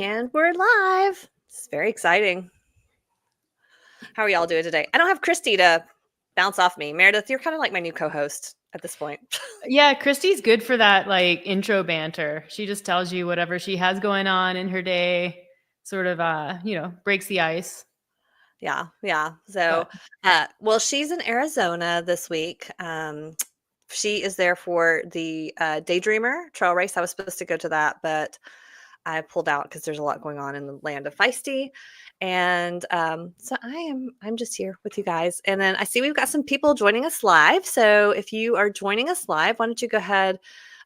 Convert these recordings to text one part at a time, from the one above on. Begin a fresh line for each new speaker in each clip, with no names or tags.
And we're live. It's very exciting. How are y'all doing today? I don't have Christy to bounce off me. Meredith, you're kind of like my new co-host at this point.
Yeah, Christy's good for that like intro banter. She just tells you whatever she has going on in her day, sort of breaks the ice.
Yeah. So,
But
well, she's in Arizona this week. She is there for the Daydreamer trail race. I was supposed to go to that, but I pulled out because there's a lot going on in the land of feisty. And so I'm just here with you guys. And then I see we've got some people joining us live. So if you are joining us live, why don't you go ahead,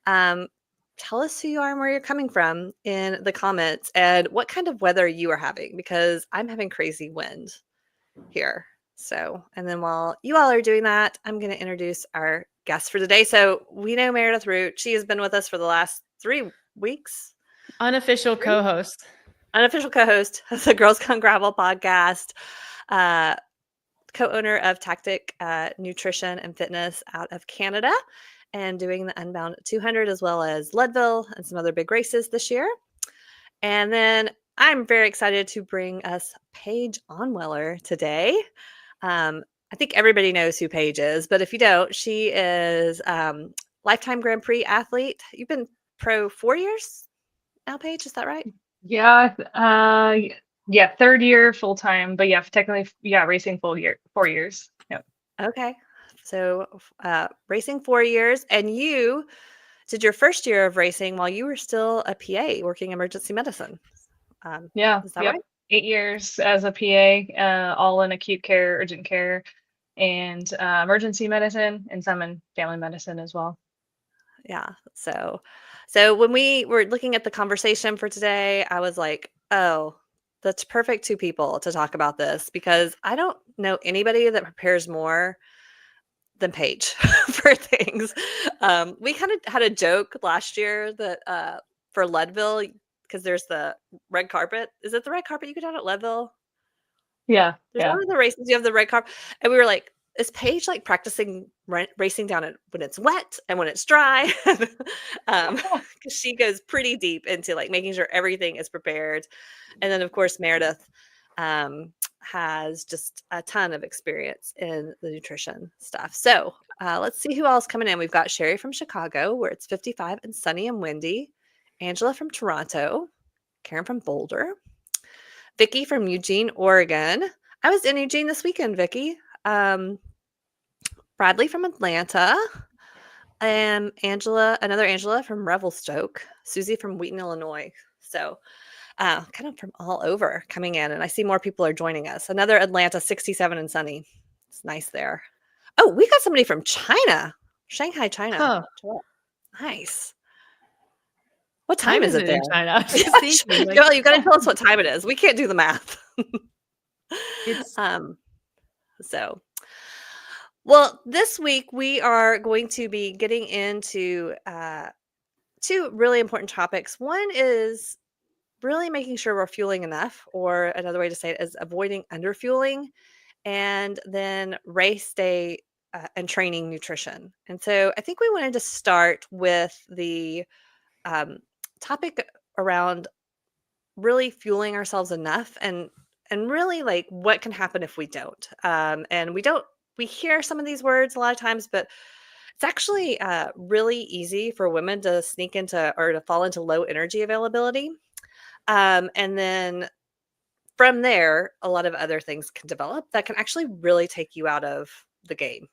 tell us who you are and where you're coming from in the comments and what kind of weather you are having, because I'm having crazy wind here. So, and then while you all are doing that, I'm going to introduce our guest for today. So we know Meredith Root. She has been with us for the last 3 weeks.
unofficial co-host.
Unofficial co-host of the Girls Gone Gravel podcast, co-owner of Tactic Nutrition and Fitness out of Canada, and doing the Unbound 200 as well as Leadville and some other big races this year. And then I'm very excited to bring us Paige Onweller today. I think everybody knows who Paige is, but if you don't, she is Life Time Grand Prix athlete. You've been pro 4 years now, Paige, is that right?
Yeah, third year full time, but yeah, technically, racing 4 years. Yep.
Okay. So racing 4 years, and you did your first year of racing while you were still a PA working emergency medicine.
Yeah,
Is that
yep.
right?
8 years as a PA, all in acute care, urgent care, and emergency medicine, and some in family medicine as well.
Yeah. So when we were looking at the conversation for today, I was like, oh, that's perfect 2 people to talk about this, because I don't know anybody that prepares more than Paige for things. We kind of had a joke last year that for Leadville, because there's the red carpet. Is it the red carpet you go down at Leadville?
Yeah,
There's
yeah.
one of the races you have the red carpet, and we were like, is Paige like practicing racing down it when it's wet and when it's dry? Because she goes pretty deep into like making sure everything is prepared. And then of course Meredith has just a ton of experience in the nutrition stuff. So let's see who else coming in. We've got Sherry from Chicago, where it's 55 and sunny and windy. Angela from Toronto. Karen from Boulder. Vicky from Eugene, Oregon. I was in Eugene this weekend, Vicky. Bradley from Atlanta. And another Angela from Revelstoke. Susie from Wheaton, Illinois. So kind of from all over coming in. And I see more people are joining us. Another Atlanta, 67 and sunny. It's nice there. Oh, we got somebody from China. Shanghai, China.
Huh.
Nice. What time is it there?
in China? I was just thinking, like,
Joel, you got to tell us what time it is. We can't do the math.
it's
So, well, this week we are going to be getting into 2 really important topics. One is really making sure we're fueling enough, or another way to say it is avoiding underfueling, and then race day and training nutrition. And so I think we wanted to start with the topic around really fueling ourselves enough, and really like what can happen if we don't. And we hear some of these words a lot of times, but it's actually really easy for women to sneak into or to fall into low energy availability. And then from there, a lot of other things can develop that can actually really take you out of the game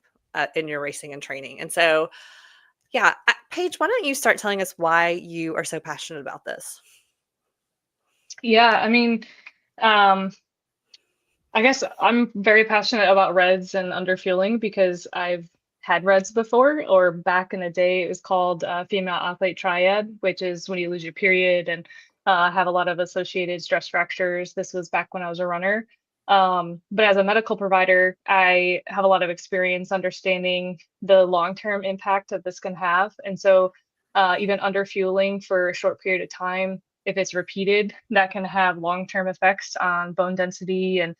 in your racing and training. And so, yeah, Paige, why don't you start telling us why you are so passionate about this?
Yeah, I mean, I guess I'm very passionate about REDS and underfueling because I've had REDS before, or back in the day, it was called female athlete triad, which is when you lose your period and have a lot of associated stress fractures. This was back when I was a runner. But as a medical provider, I have a lot of experience understanding the long-term impact that this can have. And so even underfueling for a short period of time, if it's repeated, that can have long-term effects on bone density and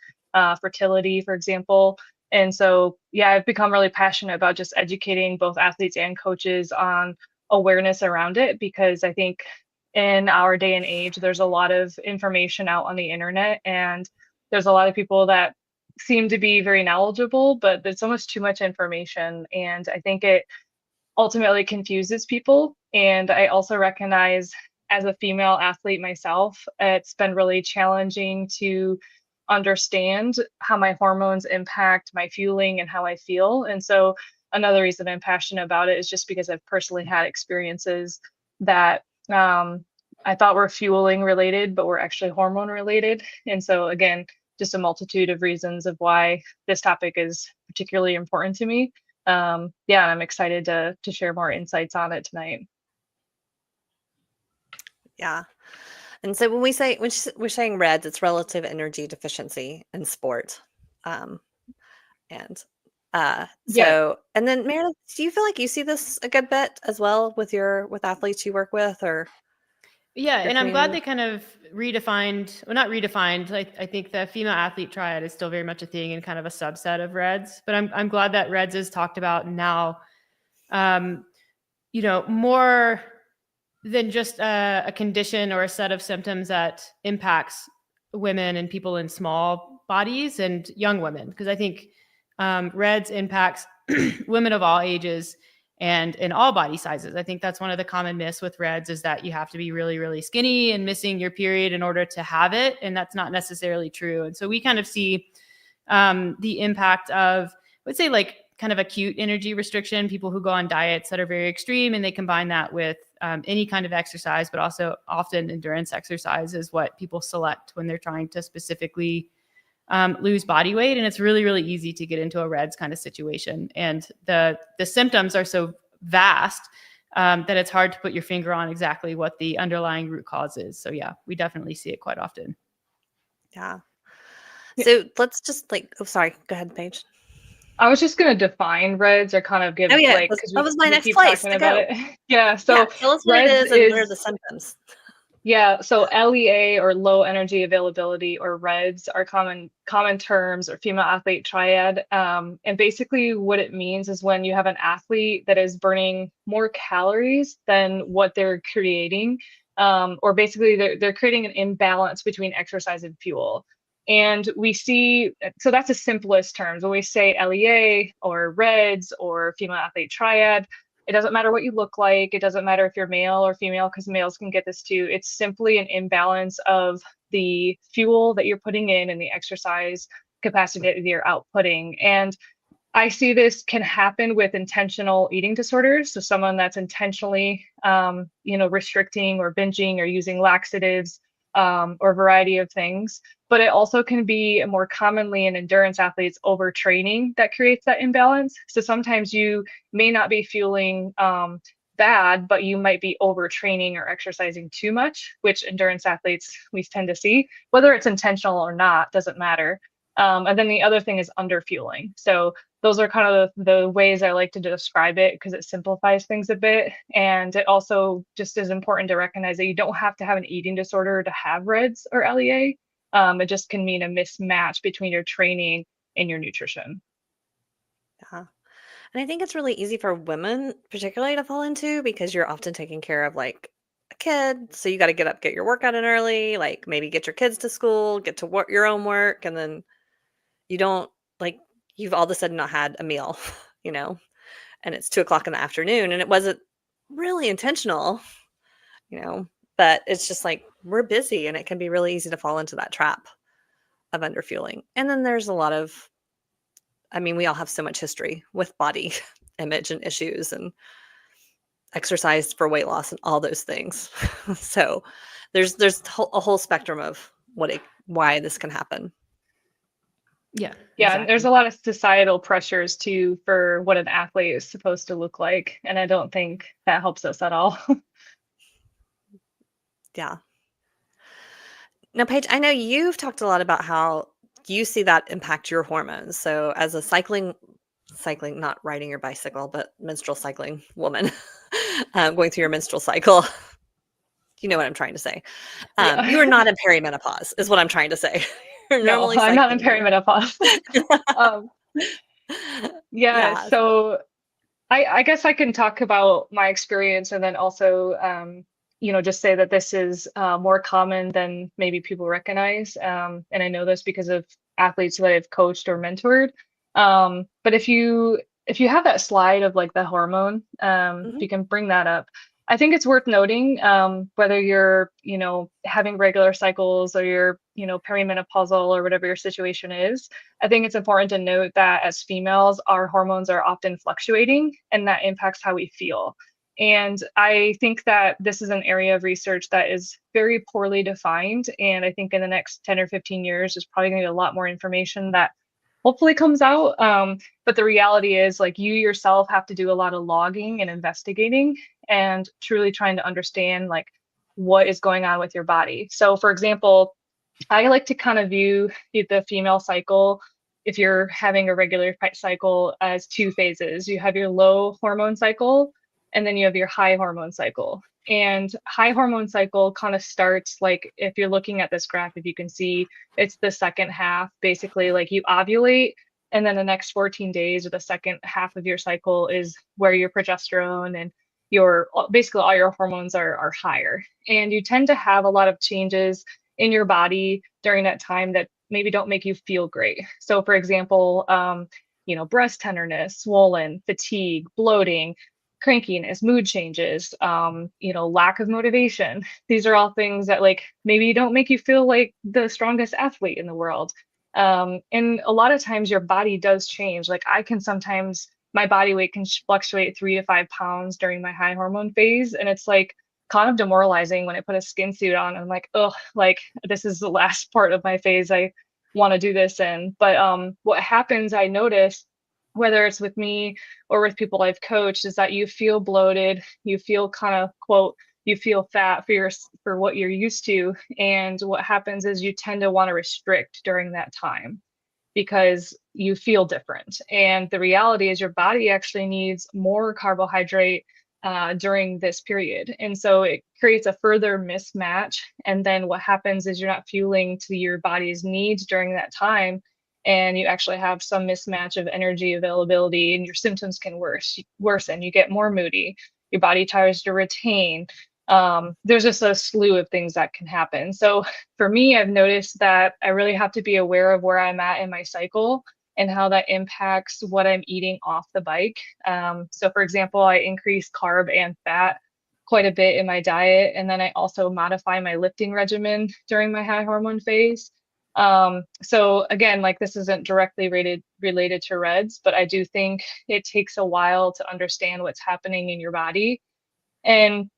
fertility, for example. And so, yeah, I've become really passionate about just educating both athletes and coaches on awareness around it, because I think in our day and age. There's a lot of information out on the internet, and there's a lot of people that seem to be very knowledgeable, but there's almost too much information. And I think it ultimately confuses people. And I also recognize, as a female athlete myself, it's been really challenging to understand how my hormones impact my fueling and how I feel. And so another reason I'm passionate about it is just because I've personally had experiences that I thought were fueling related, but were actually hormone related. And so again, just a multitude of reasons of why this topic is particularly important to me. Yeah, I'm excited to share more insights on it tonight.
Yeah. And so when we're saying REDS, it's relative energy deficiency in sport. And
Yeah.
so, and then Meredith, do you feel like you see this a good bit as well with athletes you work with, or
Yeah,
your
and I'm glad
community?
they kind of redefined, well, not redefined. I think the female athlete triad is still very much a thing and kind of a subset of REDS. But I'm glad that REDS is talked about now, more than just a condition or a set of symptoms that impacts women and people in small bodies and young women. Because I think REDS impacts women of all ages and in all body sizes. I think that's one of the common myths with REDS, is that you have to be really, really skinny and missing your period in order to have it. And that's not necessarily true. And so we kind of see the impact of, I would say, like kind of acute energy restriction, people who go on diets that are very extreme, and they combine that with any kind of exercise, but also often endurance exercise is what people select when they're trying to specifically lose body weight. And it's really, really easy to get into a REDS kind of situation. And the symptoms are so vast that it's hard to put your finger on exactly what the underlying root cause is. So yeah, we definitely see it quite often.
Yeah. So let's just sorry, go ahead, Paige.
I was just going to define REDS, or kind of give
Oh yeah,
because
that was my
we
next
keep
place
talking
to
about
go.
it. Yeah. So
Yeah, tell us what it
REDS
is and what are the symptoms.
Yeah, so LEA, or low energy availability, or REDS, are common terms, or female athlete triad. And basically what it means is when you have an athlete that is burning more calories than what they're creating, or basically they're creating an imbalance between exercise and fuel. And we see, so that's the simplest terms. When we say LEA or REDS or female athlete triad, it doesn't matter what you look like. It doesn't matter if you're male or female, because males can get this too. It's simply an imbalance of the fuel that you're putting in and the exercise capacity that you're outputting. And I see this can happen with intentional eating disorders. So someone that's intentionally, restricting or binging or using laxatives, or a variety of things. But it also can be more commonly in endurance athletes overtraining that creates that imbalance. So sometimes you may not be fueling bad, but you might be overtraining or exercising too much, which endurance athletes we tend to see. Whether it's intentional or not doesn't matter. And then the other thing is underfueling. So those are kind of the ways I like to describe it, because it simplifies things a bit. And it also just is important to recognize that you don't have to have an eating disorder to have REDS or LEA. It just can mean a mismatch between your training and your nutrition.
Yeah. And I think it's really easy for women particularly to fall into, because you're often taking care of like a kid. So you got to get up, get your workout in early, like maybe get your kids to school, get to work, your own work. And then you don't like, you've all of a sudden not had a meal, and it's 2 o'clock in the afternoon, and it wasn't really intentional, but it's just like, we're busy, and it can be really easy to fall into that trap of underfueling. And then there's a lot of, we all have so much history with body image and issues and exercise for weight loss and all those things. So there's a whole spectrum of why this can happen.
Yeah.
Yeah,
exactly.
and there's a lot of societal pressures too for what an athlete is supposed to look like, and I don't think that helps us at all.
Yeah. Now, Paige, I know you've talked a lot about how you see that impact your hormones. So as a cycling, not riding your bicycle, but menstrual cycling woman, going through your menstrual cycle, you know what I'm trying to say.
Yeah.
You are not in perimenopause, is what I'm trying to say. You're
No,
normally
I'm not in
cycling.
perimenopause. um, yeah,
Yeah.
so I guess I can talk about my experience, and then also just say that this is more common than maybe people recognize. And I know this because of athletes that I've coached or mentored. But if you have that slide of like the hormone, if
Mhm.
you can bring that up, I think it's worth noting, whether you're, having regular cycles or you're, perimenopausal or whatever your situation is. I think it's important to note that as females, our hormones are often fluctuating, and that impacts how we feel. And I think that this is an area of research that is very poorly defined. And I think in the next 10 or 15 years, there's probably going to be a lot more information that hopefully comes out. But the reality is, like, you yourself have to do a lot of logging and investigating and truly trying to understand, like, what is going on with your body. So, for example, I like to kind of view the female cycle, if you're having a regular cycle, as two phases. You have your low hormone cycle, and then you have your high hormone cycle. And high hormone cycle kind of starts, like, if you're looking at this graph, if you can see, it's the second half, basically, like you ovulate, and then the next 14 days or the second half of your cycle is where your progesterone and your basically all your hormones are higher. And you tend to have a lot of changes in your body during that time that maybe don't make you feel great. So, for example, breast tenderness, swollen, fatigue, bloating, crankiness, mood changes, lack of motivation. These are all things that, like, maybe don't make you feel like the strongest athlete in the world. And a lot of times your body does change. Like, I can sometimes, my body weight can fluctuate 3 to 5 pounds during my high hormone phase. And it's like kind of demoralizing when I put a skin suit on. I'm like, oh, like, this is the last part of my phase I want to do this in. But what happens, I notice, whether it's with me or with people I've coached, is that you feel bloated, you feel kind of, quote, you feel fat for what you're used to. And what happens is you tend to want to restrict during that time because you feel different. And the reality is your body actually needs more carbohydrate during this period. And so it creates a further mismatch. And then what happens is you're not fueling to your body's needs during that time. And you actually have some mismatch of energy availability, and your symptoms can worsen. You get more moody. Your body tries to retain. There's just a slew of things that can happen. So for me, I've noticed that I really have to be aware of where I'm at in my cycle and how that impacts what I'm eating off the bike. So, for example, I increase carb and fat quite a bit in my diet. And then I also modify my lifting regimen during my high hormone phase. So again, like, this isn't directly related to REDS, but I do think it takes a while to understand what's happening in your body. And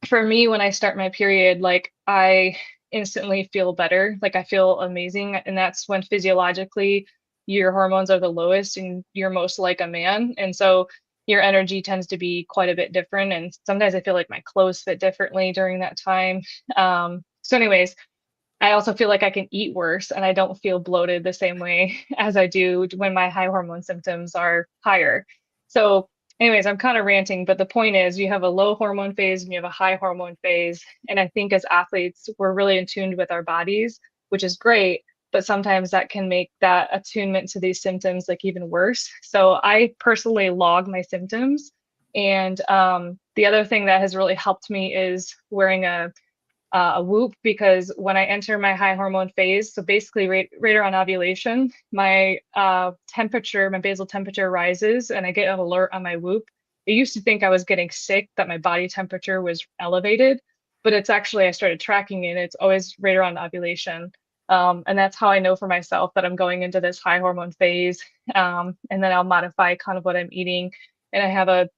for me, when I start my period, like, I instantly feel better. Like, I feel amazing. And that's when physiologically your hormones are the lowest and you're most like a man. And so your energy tends to be quite a bit different. And sometimes I feel like my clothes fit differently during that time. So anyways, I also feel like I can eat worse and I don't feel bloated the same way as I do when my high hormone symptoms are higher. So, anyways, I'm kind of ranting, but the point is, you have a low hormone phase and you have a high hormone phase. And I think as athletes, we're really in tune with our bodies, which is great. But sometimes that can make that attunement to these symptoms like even worse. So I personally log my symptoms. And the other thing that has really helped me is wearing a whoop, because when I enter my high hormone phase, so basically right around ovulation, my temperature, my basal temperature rises and I get an alert on my whoop. I used to think I was getting sick, that my body temperature was elevated, but it's actually, I started tracking it. It's always right around ovulation. And that's how I know for myself that I'm going into this high hormone phase. And then I'll modify kind of what I'm eating. And I have a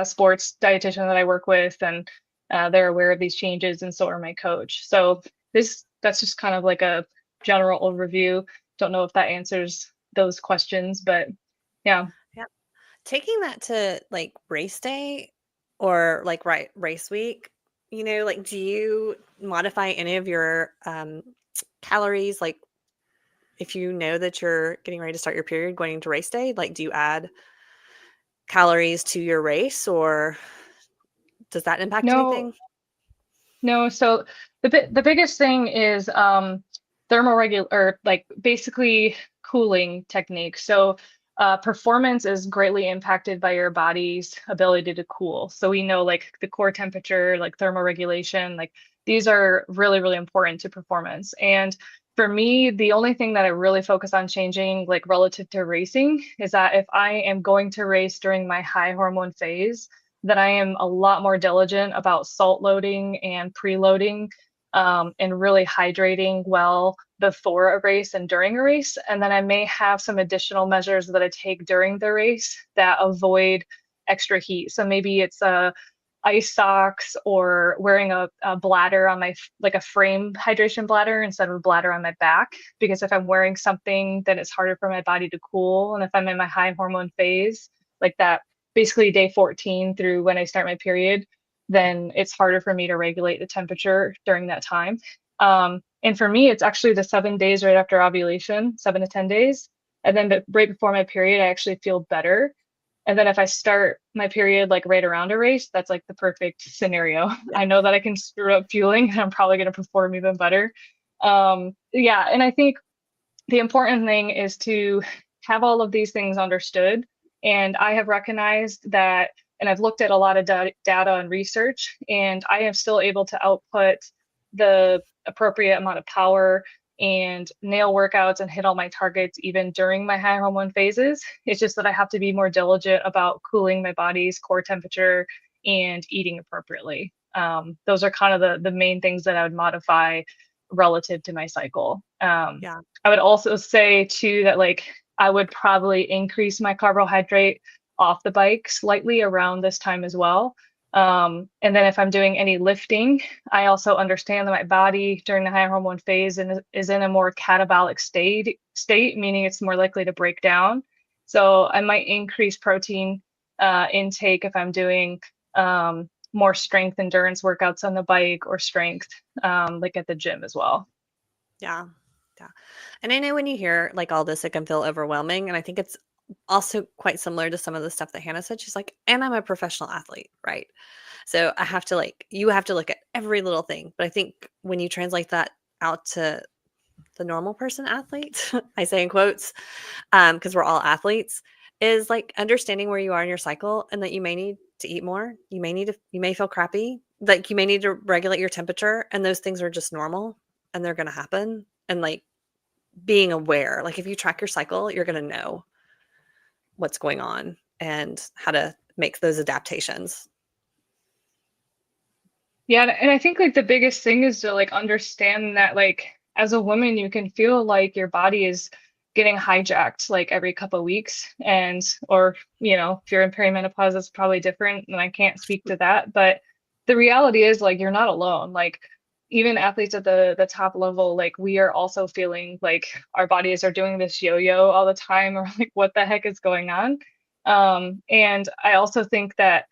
sports dietitian that I work with, and they're aware of these changes, and so are my coach. So that's just kind of like a general overview. Don't know if that answers those questions, but yeah.
Yeah. Taking that to, like, race day or, like, race week, like, do you modify any of your, calories? Like, if you know that you're getting ready to start your period going into race day, like, do you add calories to your race, or does that impact
No,
anything?
no. So the biggest thing is thermoregul or like basically cooling techniques. So performance is greatly impacted by your body's ability to cool. So we know like the core temperature, like thermoregulation, like these are really, really important to performance. And for me, the only thing that I really focus on changing, like relative to racing, is that if I am going to race during my high hormone phase, that I am a lot more diligent about salt loading and preloading, and really hydrating well before a race and during a race. And then I may have some additional measures that I take during the race that avoid extra heat. So maybe it's ice socks or wearing a bladder on my, like a frame hydration bladder instead of a bladder on my back. Because if I'm wearing something, then it's harder for my body to cool. And if I'm in my high hormone phase, like that, basically day 14 through when I start my period, then it's harder for me to regulate the temperature during that time. And for me, it's actually the 7 days right after ovulation, 7 to 10 days. And then right before my period, I actually feel better. And then if I start my period like right around a race, that's like the perfect scenario.
Yeah.
I know that I can screw up fueling and I'm probably going to perform even better. Yeah. And I think the important thing is to have all of these things understood. And I have recognized that, and I've looked at a lot of data and research, and I am still able to output the appropriate amount of power and nail workouts and hit all my targets even during my high hormone phases. It's just that I have to be more diligent about cooling my body's core temperature and eating appropriately. Those are kind of the main things that I would modify relative to my cycle.
Yeah.
I would also say too that like I would probably increase my carbohydrate off the bike slightly around this time as well. And then if I'm doing any lifting, I also understand that my body during the high hormone phase is in a more catabolic state, meaning it's more likely to break down. So I might increase protein intake if I'm doing more strength endurance workouts on the bike or strength like at the gym as well.
Yeah. Yeah. And I know when you hear like all this, it can feel overwhelming. And I think it's also quite similar to some of the stuff that Hannah said. She's like, and I'm a professional athlete, right? So I have to like, you have to look at every little thing. But I think when you translate that out to the normal person athlete, I say in quotes, because we're all athletes, is like understanding where you are in your cycle and that you may need to eat more. You may feel crappy. Like you may need to regulate your temperature. And those things are just normal and they're going to happen. And like being aware, like if you track your cycle, you're going to know what's going on and how to make those adaptations.
Yeah, and I think like the biggest thing is to like understand that like as a woman you can feel like your body is getting hijacked like every couple of weeks, and or you know, if you're in perimenopause it's probably different and I can't speak to that, but the reality is like you're not alone. Like even athletes at the top level, like we are also feeling like our bodies are doing this yo-yo all the time, or like what the heck is going on. And I also think that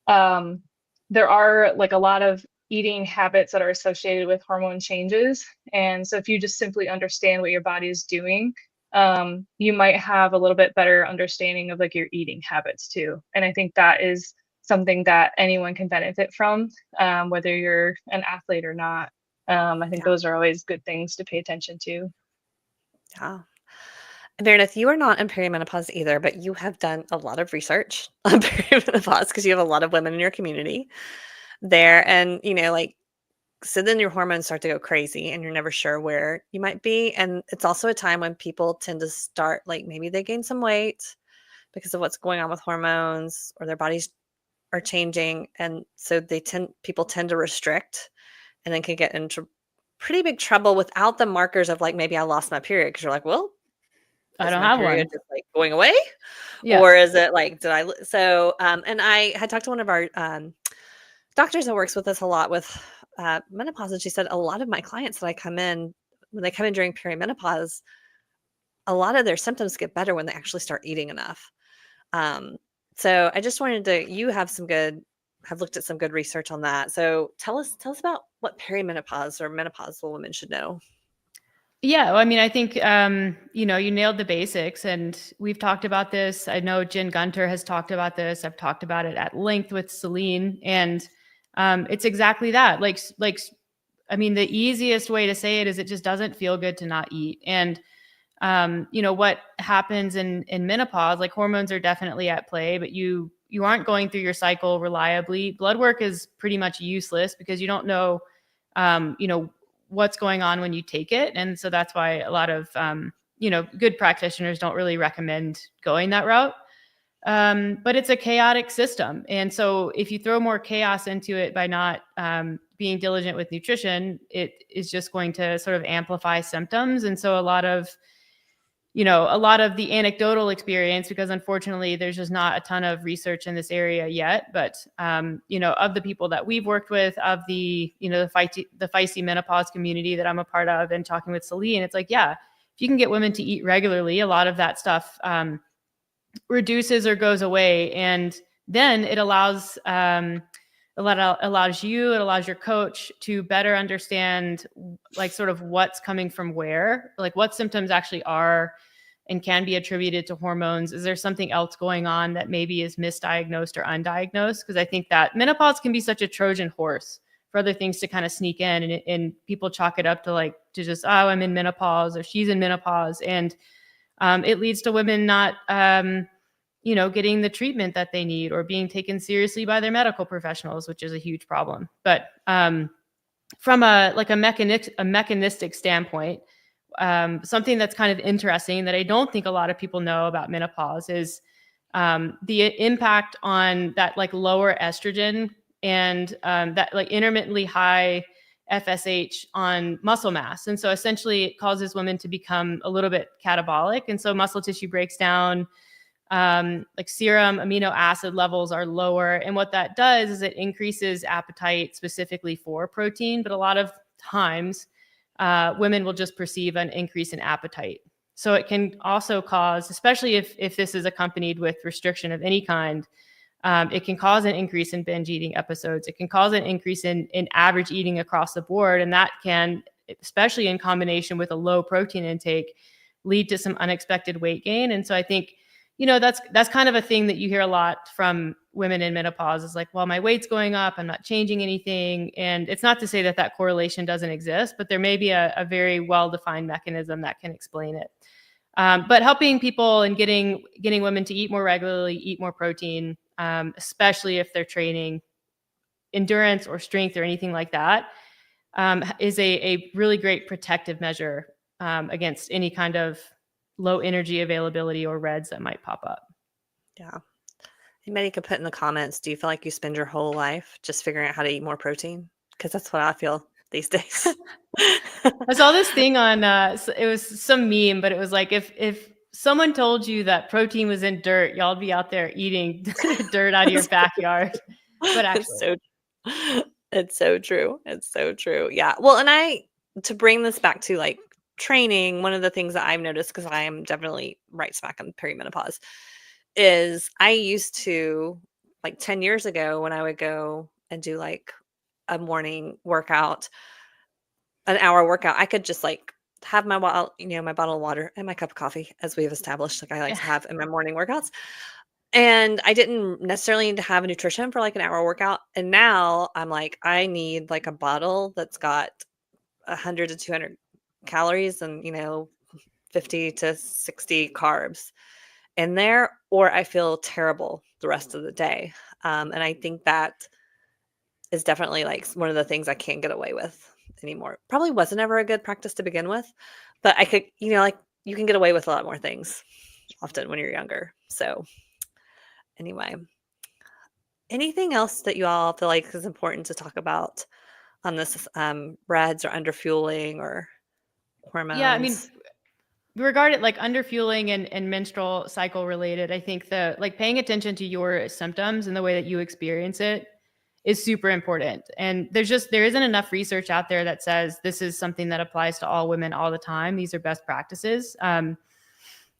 um, there are like a lot of eating habits that are associated with hormone changes. And so if you just simply understand what your body is doing, you might have a little bit better understanding of like your eating habits too. And I think that is something that anyone can benefit from, whether you're an athlete or not. I think
Yeah.
those are always good things to pay attention to.
Yeah. Meredith, you are not in perimenopause either, but you have done a lot of research on perimenopause because you have a lot of women in your community there. And, you know, like, so then your hormones start to go crazy and you're never sure where you might be. And it's also a time when people tend to start, like, maybe they gain some weight because of what's going on with hormones or their bodies are changing. And so people tend to restrict and then can get into pretty big trouble without the markers of like, maybe I lost my period. Cause you're like, well,
I
is
don't
my
have
period
one.
just like going away?
Yeah.
Or is it like, and I had talked to one of our doctors that works with us a lot with menopause. And she said, a lot of my clients that when they come in during perimenopause, a lot of their symptoms get better when they actually start eating enough. So I just wanted you have looked at some good research on that. So tell us about what perimenopause or menopausal women should know.
Yeah, well, I mean, I think you know, you nailed the basics, and we've talked about this. I know Jen Gunter has talked about this. I've talked about it at length with Celine, and it's exactly that. I mean, the easiest way to say it is it just doesn't feel good to not eat, and what happens in menopause, like hormones are definitely at play, but you aren't going through your cycle reliably. Blood work is pretty much useless because you don't know, what's going on when you take it. And so that's why a lot of, good practitioners don't really recommend going that route. But it's a chaotic system. And so if you throw more chaos into it by not being diligent with nutrition, it is just going to sort of amplify symptoms. And so a lot of the anecdotal experience, because unfortunately there's just not a ton of research in this area yet, but of the people that we've worked with, of the feisty menopause community that I'm a part of, and talking with Celine, it's like, yeah, if you can get women to eat regularly, a lot of that stuff reduces or goes away. And then it allows your coach to better understand like sort of what's coming from where, like what symptoms actually are and can be attributed to hormones. Is there something else going on that maybe is misdiagnosed or undiagnosed? Because I think that menopause can be such a Trojan horse for other things to kind of sneak in, and people chalk it up to just, oh, I'm in menopause, or she's in menopause. And it leads to women not, getting the treatment that they need or being taken seriously by their medical professionals, which is a huge problem. But from a mechanistic standpoint, something that's kind of interesting that I don't think a lot of people know about menopause is the impact on that like lower estrogen and that like intermittently high FSH on muscle mass. And so essentially it causes women to become a little bit catabolic. And so muscle tissue breaks down, like serum amino acid levels are lower. And what that does is it increases appetite specifically for protein. But a lot of times women will just perceive an increase in appetite. So it can also cause, especially if this is accompanied with restriction of any kind, it can cause an increase in binge eating episodes. It can cause an increase in average eating across the board. And that can, especially in combination with a low protein intake, lead to some unexpected weight gain. And so I think, that's kind of a thing that you hear a lot from women in menopause is like, well, my weight's going up, I'm not changing anything. And it's not to say that correlation doesn't exist, but there may be a very well-defined mechanism that can explain it. But helping people and getting women to eat more regularly, eat more protein, especially if they're training endurance or strength or anything like that, is a really great protective measure against any kind of low energy availability or REDs that might pop up.
Yeah. Anybody could put in the comments, do you feel like you spend your whole life just figuring out how to eat more protein? Because that's what I feel these days.
I saw this thing on, it was some meme, but it was like, if someone told you that protein was in dirt, y'all be out there eating dirt out of your backyard. But actually,
it's so true. It's so true. Yeah. Well, and to bring this back to like training, one of the things that I've noticed, because I am definitely right smack on perimenopause, is I used to, like 10 years ago, when I would go and do like a morning workout, an hour workout, I could just like have my bottle of water and my cup of coffee, as we've established, like I like to have in my morning workouts. And I didn't necessarily need to have nutrition for like an hour workout. And now I'm like, I need like a bottle that's got 100 to 200 calories and 50 to 60 carbs in there, or I feel terrible the rest of the day. And I think that is definitely like one of the things I can't get away with anymore. Probably wasn't ever a good practice to begin with, but I could, like you can get away with a lot more things often when you're younger. So anyway, anything else that you all feel like is important to talk about on this REDs or underfueling or hormones?
Yeah, I mean, regarding like underfueling and menstrual cycle related, I think paying attention to your symptoms and the way that you experience it is super important. And there isn't enough research out there that says this is something that applies to all women all the time. These are best practices.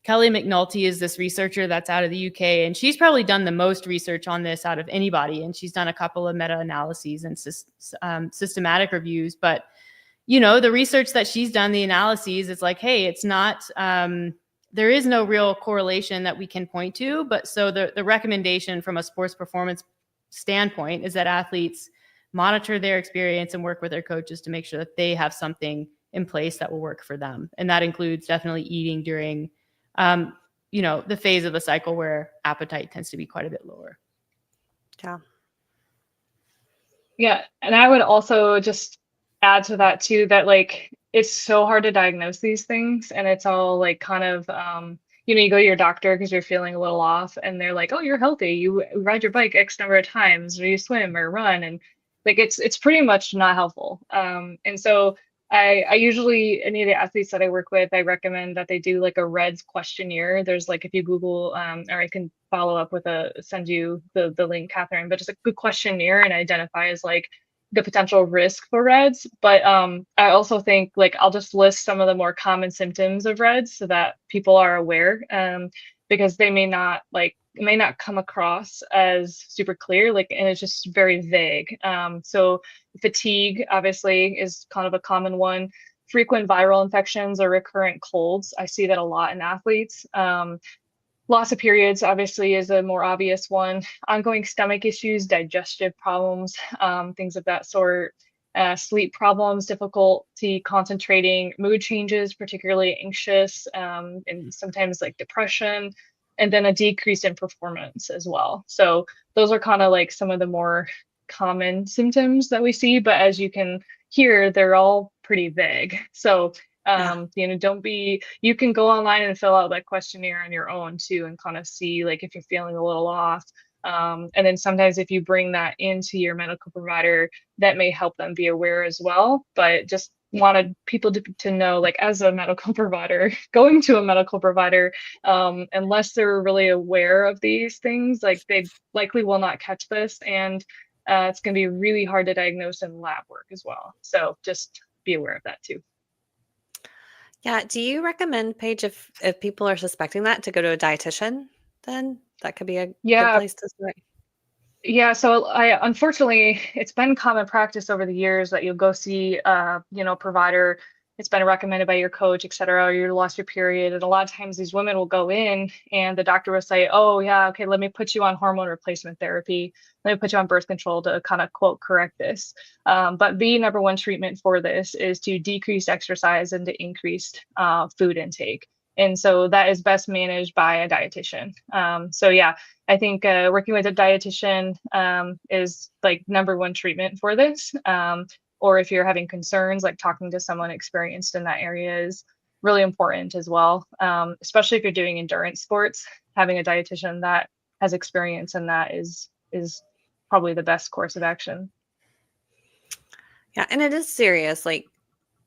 Kelly McNulty is this researcher that's out of the UK, and she's probably done the most research on this out of anybody. And she's done a couple of meta-analyses and systematic reviews. But, the research that she's done, the analyses, it's like, hey, it's not, there is no real correlation that we can point to. But so the recommendation from a sports performance standpoint is that athletes monitor their experience and work with their coaches to make sure that they have something in place that will work for them. And that includes definitely eating during, the phase of the cycle where appetite tends to be quite a bit lower.
Yeah.
Yeah. And I would also just add to that too, that like it's so hard to diagnose these things. And it's all like kind of you go to your doctor because you're feeling a little off and they're like, oh, you're healthy. You ride your bike X number of times, or you swim or run. And like it's pretty much not helpful. And so I usually, any of the athletes that I work with, I recommend that they do like a REDS questionnaire. There's like, if you Google, or I can follow up with send you the link, Catherine, but just a good questionnaire and identify as like the potential risk for REDS. But I also think like I'll just list some of the more common symptoms of REDS so that people are aware, because they may not come across as super clear, like, and it's just very vague. So fatigue obviously is kind of a common one. Frequent viral infections or recurrent colds. I see that a lot in athletes. Loss of periods obviously is a more obvious one. Ongoing stomach issues, digestive problems, things of that sort. Sleep problems, difficulty concentrating, mood changes, particularly anxious, and sometimes like depression, and then a decrease in performance as well. So those are kind of like some of the more common symptoms that we see, but as you can hear, they're all pretty vague. So you can go online and fill out that questionnaire on your own too, and kind of see like if you're feeling a little off. And then sometimes if you bring that into your medical provider, that may help them be aware as well. But just wanted people to know, like, as a medical provider, going to a medical provider, unless they're really aware of these things, like they likely will not catch this. And it's going to be really hard to diagnose in lab work as well. So just be aware of that too.
Yeah. Do you recommend, Paige, if people are suspecting that, to go to a dietitian? Then that could be a good place to start.
Yeah, so unfortunately, it's been common practice over the years that you'll go see provider. It's been recommended by your coach, et cetera, or you lost your period. And a lot of times these women will go in and the doctor will say, oh yeah, okay, let me put you on hormone replacement therapy. Let me put you on birth control to kind of quote correct this. But the number one treatment for this is to decrease exercise and to increase food intake. And so that is best managed by a dietitian. So yeah, I think working with a dietitian is like number one treatment for this. Or if you're having concerns, like talking to someone experienced in that area is really important as well. Especially if you're doing endurance sports, having a dietitian that has experience in that is probably the best course of action.
Yeah, and it is serious. Like,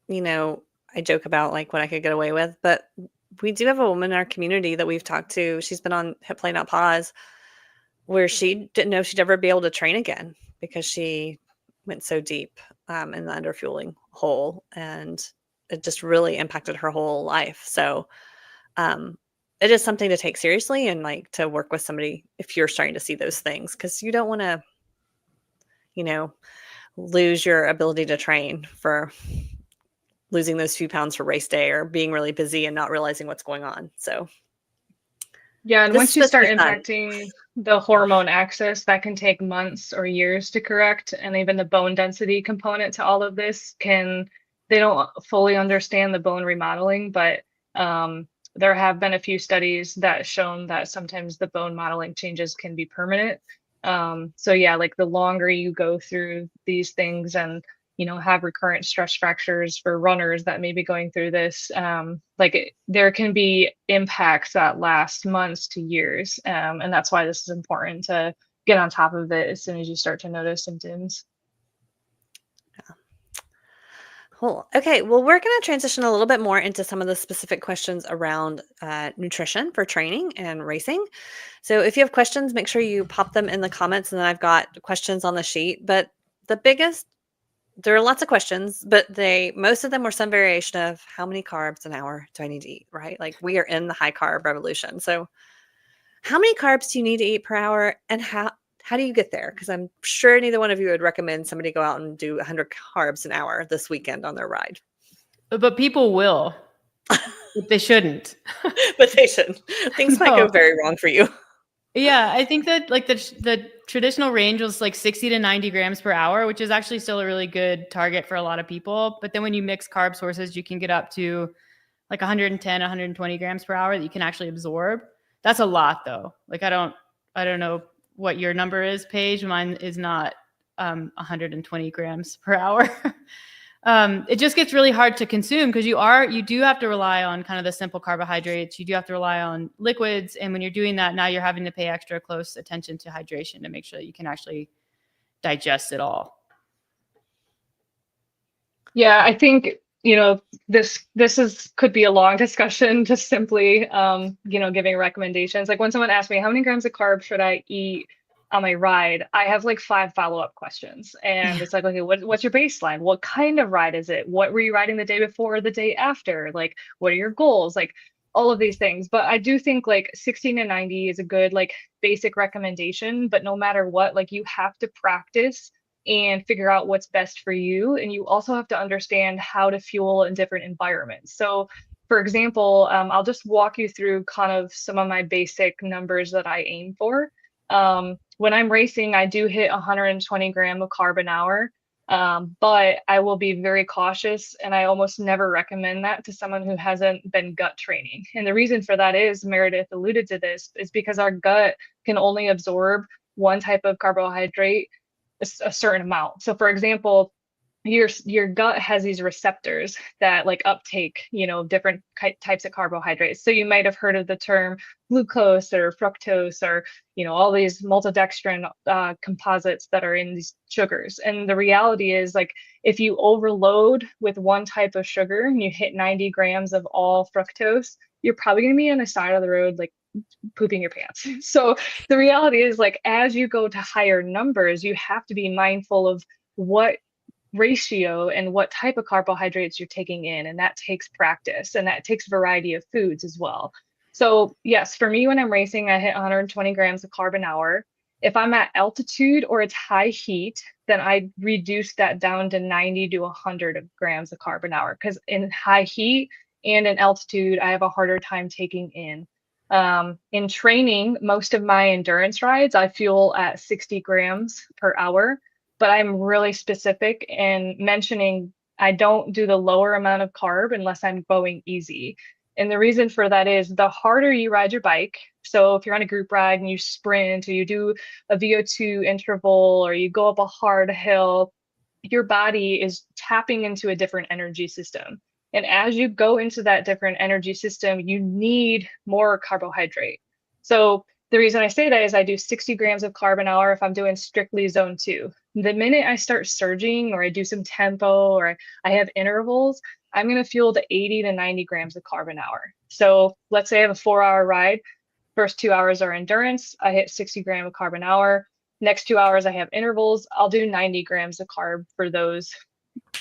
I joke about like what I could get away with, but we do have a woman in our community that we've talked to. She's been on Hip Play Not Pause, where she didn't know she'd ever be able to train again because she went so deep in the underfueling hole, and it just really impacted her whole life. So it is something to take seriously and like to work with somebody if you're starting to see those things, because you don't want to, lose your ability to train for losing those few pounds for race day or being really busy and not realizing what's going on. So
yeah, and once you start impacting the hormone axis, that can take months or years to correct. And even the bone density component to all of this they don't fully understand the bone remodeling, but there have been a few studies that shown that sometimes the bone modeling changes can be permanent. So yeah, like the longer you go through these things and have recurrent stress fractures for runners that may be going through this, there can be impacts that last months to years. And that's why this is important to get on top of it as soon as you start to notice symptoms.
Yeah. Cool. Okay. Well, we're going to transition a little bit more into some of the specific questions around nutrition for training and racing. So if you have questions, make sure you pop them in the comments, and then I've got questions on the sheet. But there are lots of questions, but most of them were some variation of how many carbs an hour do I need to eat, right? Like, we are in the high carb revolution. So how many carbs do you need to eat per hour, and how do you get there? Because I'm sure neither one of you would recommend somebody go out and do 100 carbs an hour this weekend on their ride.
But people will. But they shouldn't.
But they shouldn't. Things might go very wrong for you.
Yeah, I think that like the traditional range was like 60 to 90 grams per hour, which is actually still a really good target for a lot of people. But then when you mix carb sources, you can get up to like 110, 120 grams per hour that you can actually absorb. That's a lot though. Like I don't know what your number is, Paige. Mine is not 120 grams per hour. It just gets really hard to consume because you do have to rely on kind of the simple carbohydrates. You do have to rely on liquids. And when you're doing that, now you're having to pay extra close attention to hydration to make sure that you can actually digest it all.
Yeah, I think, this could be a long discussion, just simply, giving recommendations. Like when someone asks me, how many grams of carbs should I eat on my ride? I have like 5 follow-up questions. And it's like, okay, what's your baseline? What kind of ride is it? What were you riding the day before or the day after? Like, what are your goals? Like all of these things. But I do think like 16 to 90 is a good like basic recommendation, but no matter what, like you have to practice and figure out what's best for you. And you also have to understand how to fuel in different environments. So, for example, I'll just walk you through kind of some of my basic numbers that I aim for. When I'm racing, I do hit 120 gram of carb an hour, but I will be very cautious and I almost never recommend that to someone who hasn't been gut training. And the reason for that is, Meredith alluded to this, is because our gut can only absorb one type of carbohydrate a certain amount. So for example, your gut has these receptors that like uptake, different types of carbohydrates. So you might have heard of the term glucose or fructose or, all these maltodextrin composites that are in these sugars. And the reality is like, if you overload with one type of sugar and you hit 90 grams of all fructose, you're probably going to be on the side of the road, like pooping your pants. So the reality is like, as you go to higher numbers, you have to be mindful of what ratio and what type of carbohydrates you're taking in. And that takes practice and that takes variety of foods as well. So yes, for me, when I'm racing, I hit 120 grams of carb an hour. If I'm at altitude or it's high heat, then I reduce that down to 90 to 100 grams of carb an hour. Because in high heat and in altitude, I have a harder time taking in. In training, most of my endurance rides, I fuel at 60 grams per hour, but I'm really specific in mentioning I don't do the lower amount of carb unless I'm going easy. And the reason for that is the harder you ride your bike. So if you're on a group ride and you sprint or you do a VO2 interval or you go up a hard hill, your body is tapping into a different energy system. And as you go into that different energy system, you need more carbohydrate. So the reason I say that is I do 60 grams of carb an hour if I'm doing strictly zone 2. The minute I start surging or I do some tempo or I have intervals, I'm going to fuel to 80 to 90 grams of carb an hour. So let's say I have a 4-hour ride. First 2 hours are endurance. I hit 60 grams of carb an hour. Next 2 hours, I have intervals. I'll do 90 grams of carb for those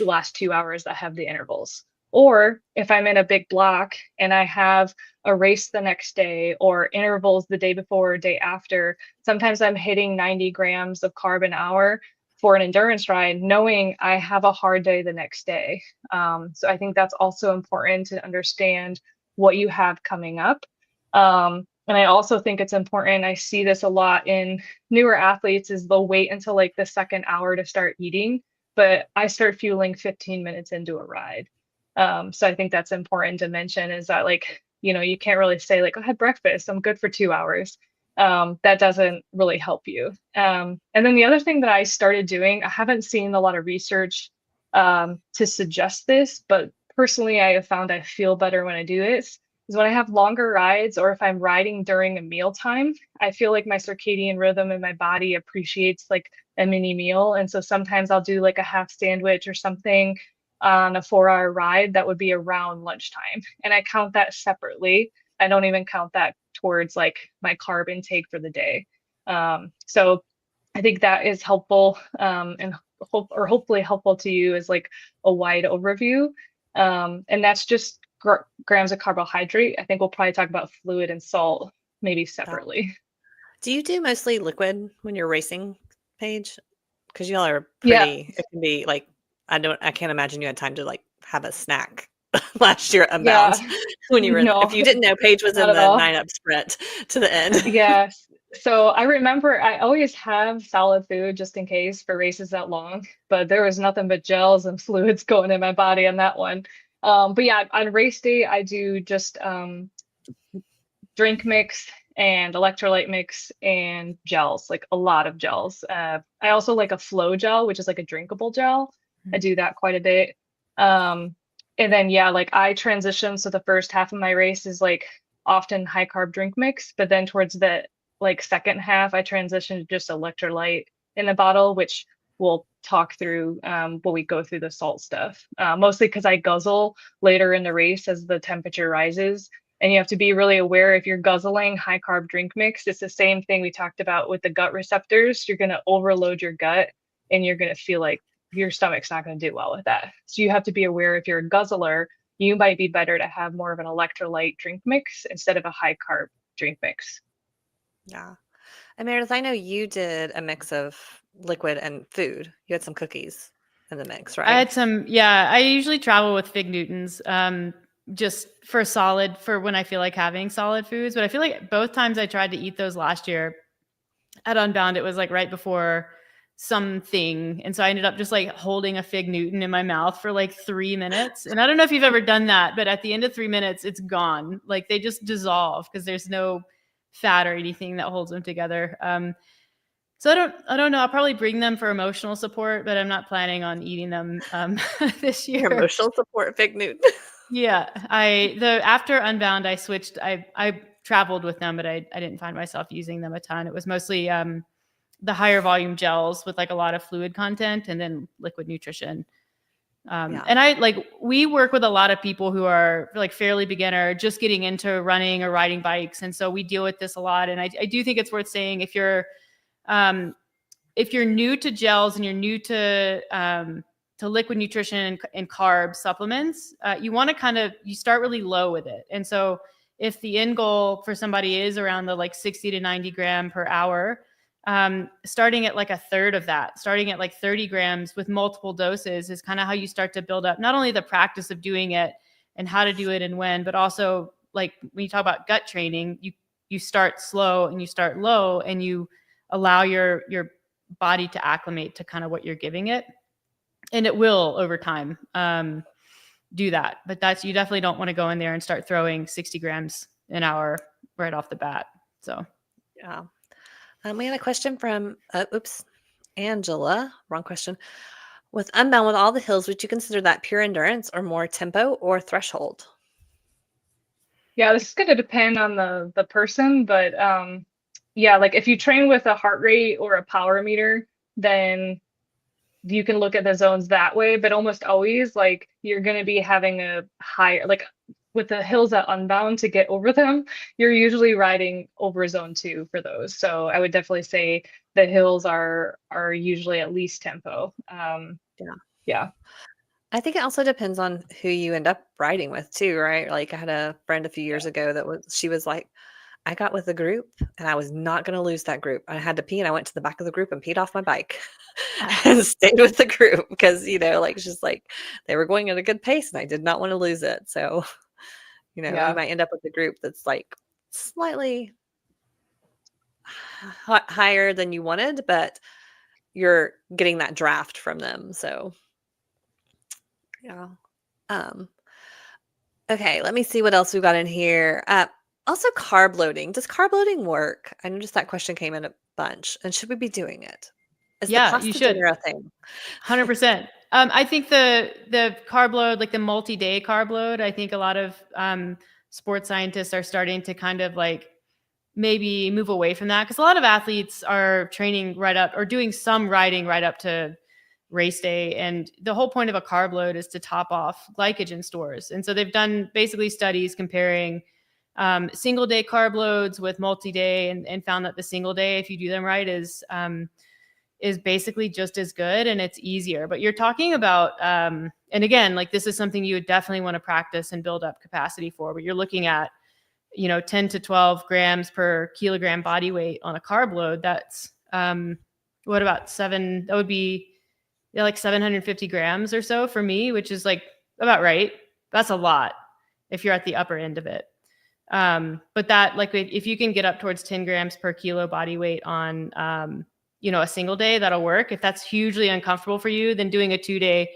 last 2 hours that have the intervals. Or if I'm in a big block and I have a race the next day or intervals the day before or day after, sometimes I'm hitting 90 grams of carb an hour for an endurance ride, knowing I have a hard day the next day. So I think that's also important to understand what you have coming up. And I also think it's important, I see this a lot in newer athletes, is they'll wait until like the second hour to start eating, but I start fueling 15 minutes into a ride. So I think that's important to mention is that like, you can't really say like, I had breakfast, I'm good for 2 hours. That doesn't really help you. And then the other thing that I started doing, I haven't seen a lot of research to suggest this, but personally, I have found I feel better when I do this, is when I have longer rides or if I'm riding during a mealtime, I feel like my circadian rhythm and my body appreciates like a mini meal. And so sometimes I'll do like a half sandwich or something on a 4-hour ride that would be around lunchtime. And I count that separately. I don't even count that towards like my carb intake for the day. So I think that is helpful and hopefully helpful to you as like a wide overview. And that's just grams of carbohydrate. I think we'll probably talk about fluid and salt maybe separately.
Do you do mostly liquid when you're racing, Paige? Because y'all are
Yeah.
pretty, it can be like, I can't imagine you had time to like have a snack last year at
Yeah.
Unbound when you were,
No,
if you didn't know, Paige was in
not
the
at all.
9-up sprint to the end.
Yes. So I remember I always have solid food just in case for races that long, but there was nothing but gels and fluids going in my body on that one. But yeah, on race day, I do just drink mix and electrolyte mix and gels, like a lot of gels. I also like a flow gel, which is like a drinkable gel. I do that quite a bit. Um, and then yeah, like I transition. So the first half of my race is like often high carb drink mix, but then towards the like second half, I transition to just electrolyte in the bottle, which we'll talk through when we go through the salt stuff. Mostly because I guzzle later in the race as the temperature rises. And you have to be really aware if you're guzzling high carb drink mix, it's the same thing we talked about with the gut receptors. You're going to overload your gut and you're going to feel like your stomach's not going to do well with that. So you have to be aware if you're a guzzler, you might be better to have more of an electrolyte drink mix instead of a high carb drink mix.
Yeah. And Meredith, I know you did a mix of liquid and food. You had some cookies in the mix,
I
right?
had some, yeah, I usually travel with Fig Newtons, just for solid, for when I feel like having solid foods. But I feel like both times I tried to eat those last year at Unbound, it was like right before something. And so I ended up just like holding a Fig Newton in my mouth for like 3 minutes. And I don't know if you've ever done that, but at the end of 3 minutes, it's gone. Like they just dissolve because there's no fat or anything that holds them together. So I don't know. I'll probably bring them for emotional support, but I'm not planning on eating them this year.
Your emotional support, Fig Newton.
Yeah, after Unbound, I switched. I traveled with them, but I didn't find myself using them a ton. It was mostly the higher volume gels with like a lot of fluid content, and then liquid nutrition.
Yeah.
And we work with a lot of people who are like fairly beginner, just getting into running or riding bikes, and so we deal with this a lot. And I do think it's worth saying if you're new to gels and you're new to liquid nutrition and carb supplements, you want to you start really low with it. And so if the end goal for somebody is around the like 60 to 90 gram per hour, starting at like a third of that, starting at like 30 grams with multiple doses is kind of how you start to build up not only the practice of doing it and how to do it and when, but also like when you talk about gut training, you start slow and you start low and you allow your body to acclimate to kind of what you're giving it. And it will over time do that. But you definitely don't want to go in there and start throwing 60 grams an hour right off the bat. So,
Yeah. We had a question from, Angela. Wrong question. With Unbound, with all the hills, would you consider that pure endurance or more tempo or threshold?
Yeah, this is going to depend on the person, but yeah, like if you train with a heart rate or a power meter, then you can look at the zones that way, but almost always like you're going to be having a higher, like with the hills at Unbound to get over them, you're usually riding over zone 2 for those. So I would definitely say the hills are usually at least tempo. Yeah.
I think it also depends on who you end up riding with too, right? Like I had a friend a few years ago she was like, I got with a group and I was not going to lose that group. I had to pee and I went to the back of the group and peed off my bike and stayed with the group because, like, it's just like they were going at a good pace and I did not want to lose it. So, you
Yeah.
might end up with a group that's like slightly higher than you wanted, but you're getting that draft from them. So, yeah. Okay, let me see what else we've got in here. Also, carb loading. Does carb loading work? I noticed that question came in a bunch. And should we be doing it? Is the
yeah, you
pasta
should.
dinner a thing?
100%. I think the carb load, like the multi-day carb load, I think a lot of sports scientists are starting to kind of like maybe move away from that because a lot of athletes are training right up or doing some riding right up to race day. And the whole point of a carb load is to top off glycogen stores. And so they've done basically studies comparing single day carb loads with multi-day and found that the single day, if you do them right, is basically just as good and it's easier. But you're talking about, and again, like this is something you would definitely want to practice and build up capacity for, but you're looking at, 10 to 12 grams per kilogram body weight on a carb load. That's what about that would be like 750 grams or so for me, which is like about right. That's a lot if you're at the upper end of it. But that, like, if you can get up towards 10 grams per kilo body weight on, a single day, that'll work. If that's hugely uncomfortable for you, then doing a 2-day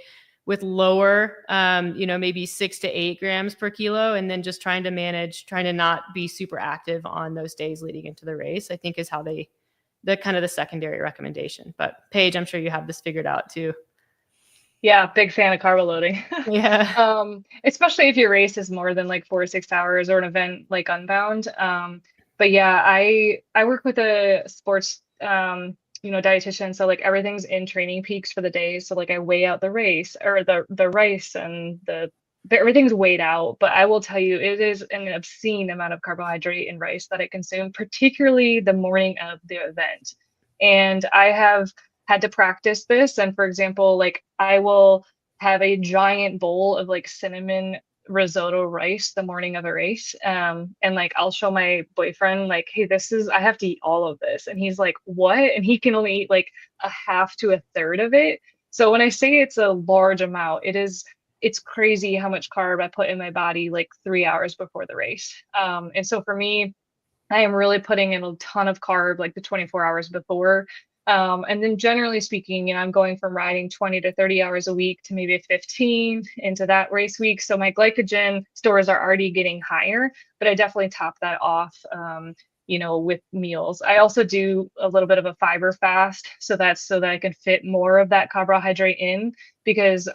with lower, maybe 6 to 8 grams per kilo, and then just trying to not be super active on those days leading into the race, I think is how the kind of the secondary recommendation. But Paige, I'm sure you have this figured out too.
Yeah, big fan of carbo loading.
Yeah.
Especially if your race is more than like 4 or 6 hours, or an event like Unbound. But yeah, I work with a sports dietitian, so like everything's in Training Peaks for the day. So like I weigh out the race, or the rice, and everything's weighed out. But I will tell you, it is an obscene amount of carbohydrate in rice that I consume, particularly the morning of the event. And I have had to practice this. And for example, like I will have a giant bowl of like cinnamon risotto rice the morning of a race. And like I'll show my boyfriend, like, hey, I have to eat all of this. And he's like, what? And he can only eat like a half to a third of it. So when I say it's a large amount, it's crazy how much carb I put in my body like 3 hours before the race. And so for me, I am really putting in a ton of carb like the 24 hours before. And then generally speaking, I'm going from riding 20 to 30 hours a week to maybe 15 into that race week. So my glycogen stores are already getting higher, but I definitely top that off, with meals. I also do a little bit of a fiber fast. So that's so that I can fit more of that carbohydrate in, because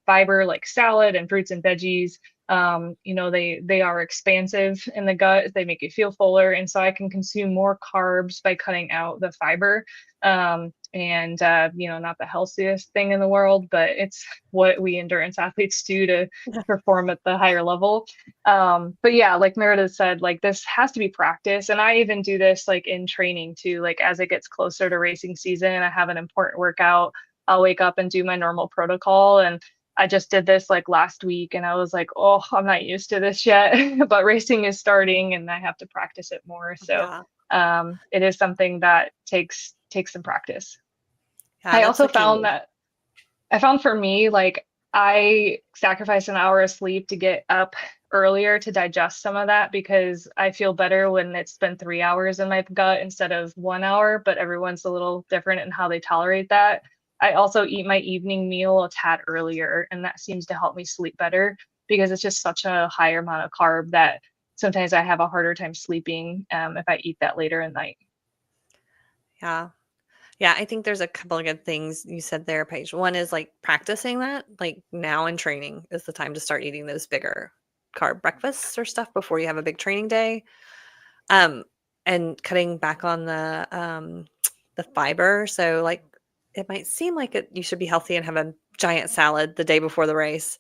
fiber, like salad and fruits and veggies, they are expansive in the gut. They make you feel fuller. And so I can consume more carbs by cutting out the fiber. Not the healthiest thing in the world, but it's what we endurance athletes do to perform at the higher level. But yeah, like Meredith said, like this has to be practice. And I even do this like in training too, like as it gets closer to racing season, I have an important workout, I'll wake up and do my normal protocol. And I just did this like last week, and I was like, oh, I'm not used to this yet, but racing is starting and I have to practice it more. So it is something that takes some practice.
Yeah,
I
that's
also
the key.
I found for me, like I sacrifice an hour of sleep to get up earlier to digest some of that, because I feel better when it's been 3 hours in my gut instead of 1 hour, but everyone's a little different in how they tolerate that. I also eat my evening meal a tad earlier, and that seems to help me sleep better, because it's just such a higher amount of carb that sometimes I have a harder time sleeping if I eat that later at night.
Yeah. Yeah, I think there's a couple of good things you said there, Paige. One is like practicing that, like now in training is the time to start eating those bigger carb breakfasts or stuff before you have a big training day. And cutting back on the fiber. So like it might seem like you should be healthy and have a giant salad the day before the race.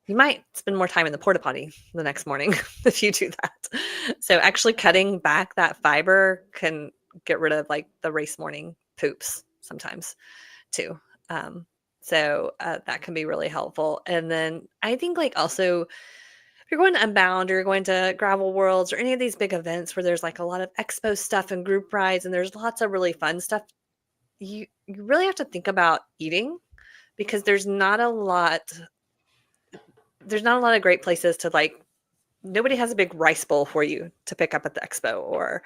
You might spend more time in the porta potty the next morning if you do that. So actually cutting back that fiber can get rid of like the race morning poops sometimes too. That can be really helpful. And then I think like also if you're going to Unbound or you're going to Gravel Worlds or any of these big events where there's like a lot of expo stuff and group rides and there's lots of really fun stuff, you really have to think about eating, because there's not a lot of great places to like, nobody has a big rice bowl for you to pick up at the expo,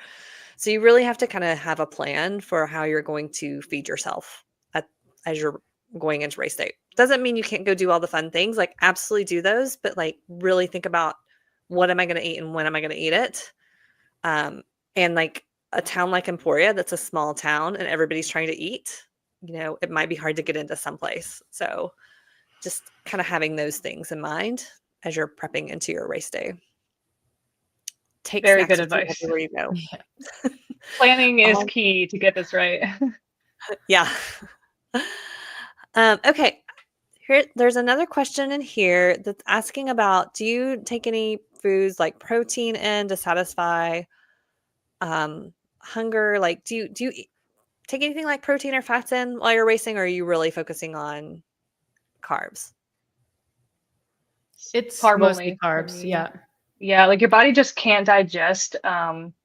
so you really have to kind of have a plan for how you're going to feed yourself as you're going into race day. Doesn't mean you can't go do all the fun things, like absolutely do those, but like really think about what am I going to eat and when am I going to eat it. And like a town like Emporia, that's a small town and everybody's trying to eat, it might be hard to get into someplace. So just kind of having those things in mind as you're prepping into your race day. Take
Very
snacks
good
with you
advice.
everywhere you go.
Yeah.
Planning is key to get this right.
Yeah. Okay. There's another question in here that's asking about, do you take any foods like protein in to satisfy hunger? Like, do you take anything like protein or fats in while you're racing, or are you really focusing on carbs?
It's
Carb
mostly
only for
carbs.
me.
Yeah.
Yeah, like your body just can't digest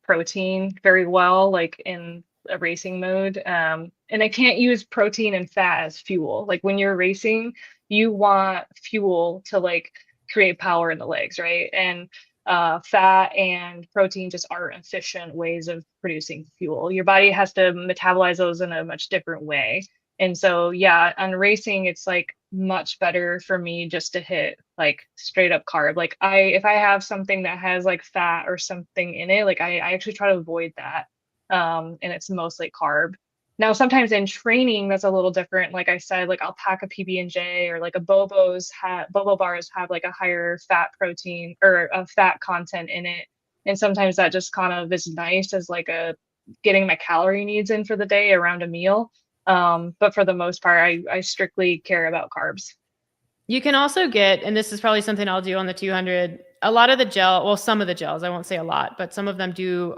protein very well, like in a racing mode. And I can't use protein and fat as fuel. Like when you're racing, you want fuel to like create power in the legs, right? And fat and protein just aren't efficient ways of producing fuel. Your body has to metabolize those in a much different way. And so, yeah, on racing, it's like much better for me just to hit like straight up carb. Like if I have something that has like fat or something in it, like I actually try to avoid that. And it's mostly carb. Now, sometimes in training, that's a little different. Like I said, like I'll pack a PB&J or like Bobo bars have like a higher fat protein or a fat content in it. And sometimes that just kind of is nice as like getting my calorie needs in for the day around a meal. But for the most part, I strictly care about carbs.
You can also get, and this is probably something I'll do on the 200, a lot of the some of the gels, I won't say a lot, but some of them do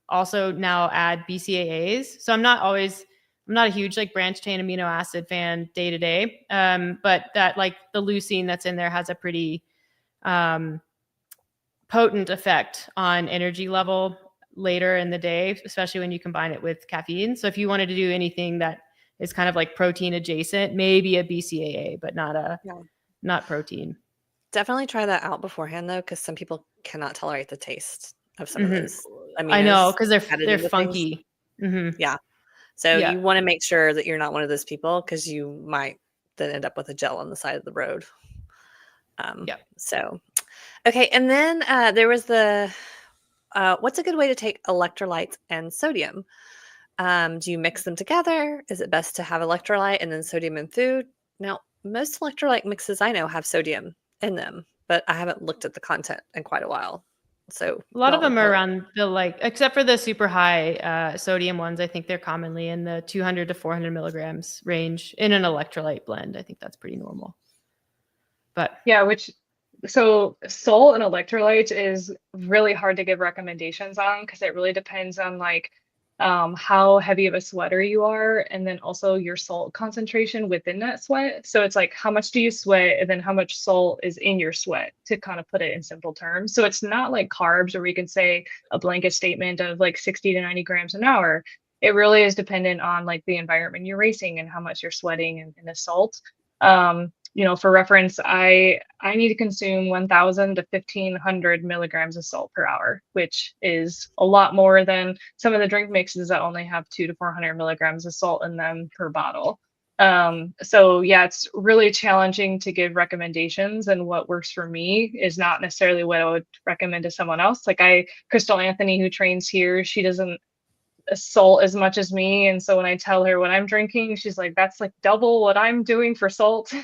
also now add BCAAs. So I'm not a huge like branched chain amino acid fan day to day. But that like the leucine that's in there has a pretty potent effect on energy level later in the day, especially when you combine it with caffeine. So if you wanted to do anything that is kind of like protein adjacent, maybe a BCAA, but not protein.
Definitely try that out beforehand though, because some people cannot tolerate the taste of some of those aminos.
I know, because they're
added with
funky.
Yeah. So
Yeah.
you want to make sure that you're not one of those people, because you might then end up with a gel on the side of the road. So, okay. And then there was what's a good way to take electrolytes and sodium? Do you mix them together? Is it best to have electrolyte and then sodium in food? Now, most electrolyte mixes I know have sodium in them, but I haven't looked at the content in quite a while. So
a lot of them are around except for the super high sodium ones. I think they're commonly in the 200 to 400 milligrams range in an electrolyte blend. I think that's pretty normal. But
yeah, so salt and electrolytes is really hard to give recommendations on, because it really depends on like how heavy of a sweater you are, and then also your salt concentration within that sweat. So it's like, how much do you sweat, and then how much salt is in your sweat, to kind of put it in simple terms. So it's not like carbs where we can say a blanket statement of like 60 to 90 grams an hour. It really is dependent on like the environment you're racing and how much you're sweating and the salt. For reference, I need to consume 1,000 to 1,500 milligrams of salt per hour, which is a lot more than some of the drink mixes that only have 200 to 400 milligrams of salt in them per bottle. So yeah, it's really challenging to give recommendations, and what works for me is not necessarily what I would recommend to someone else. Like Crystal Anthony, who trains here, she doesn't salt as much as me, and so when I tell her what I'm drinking, she's like, that's like double what I'm doing for salt.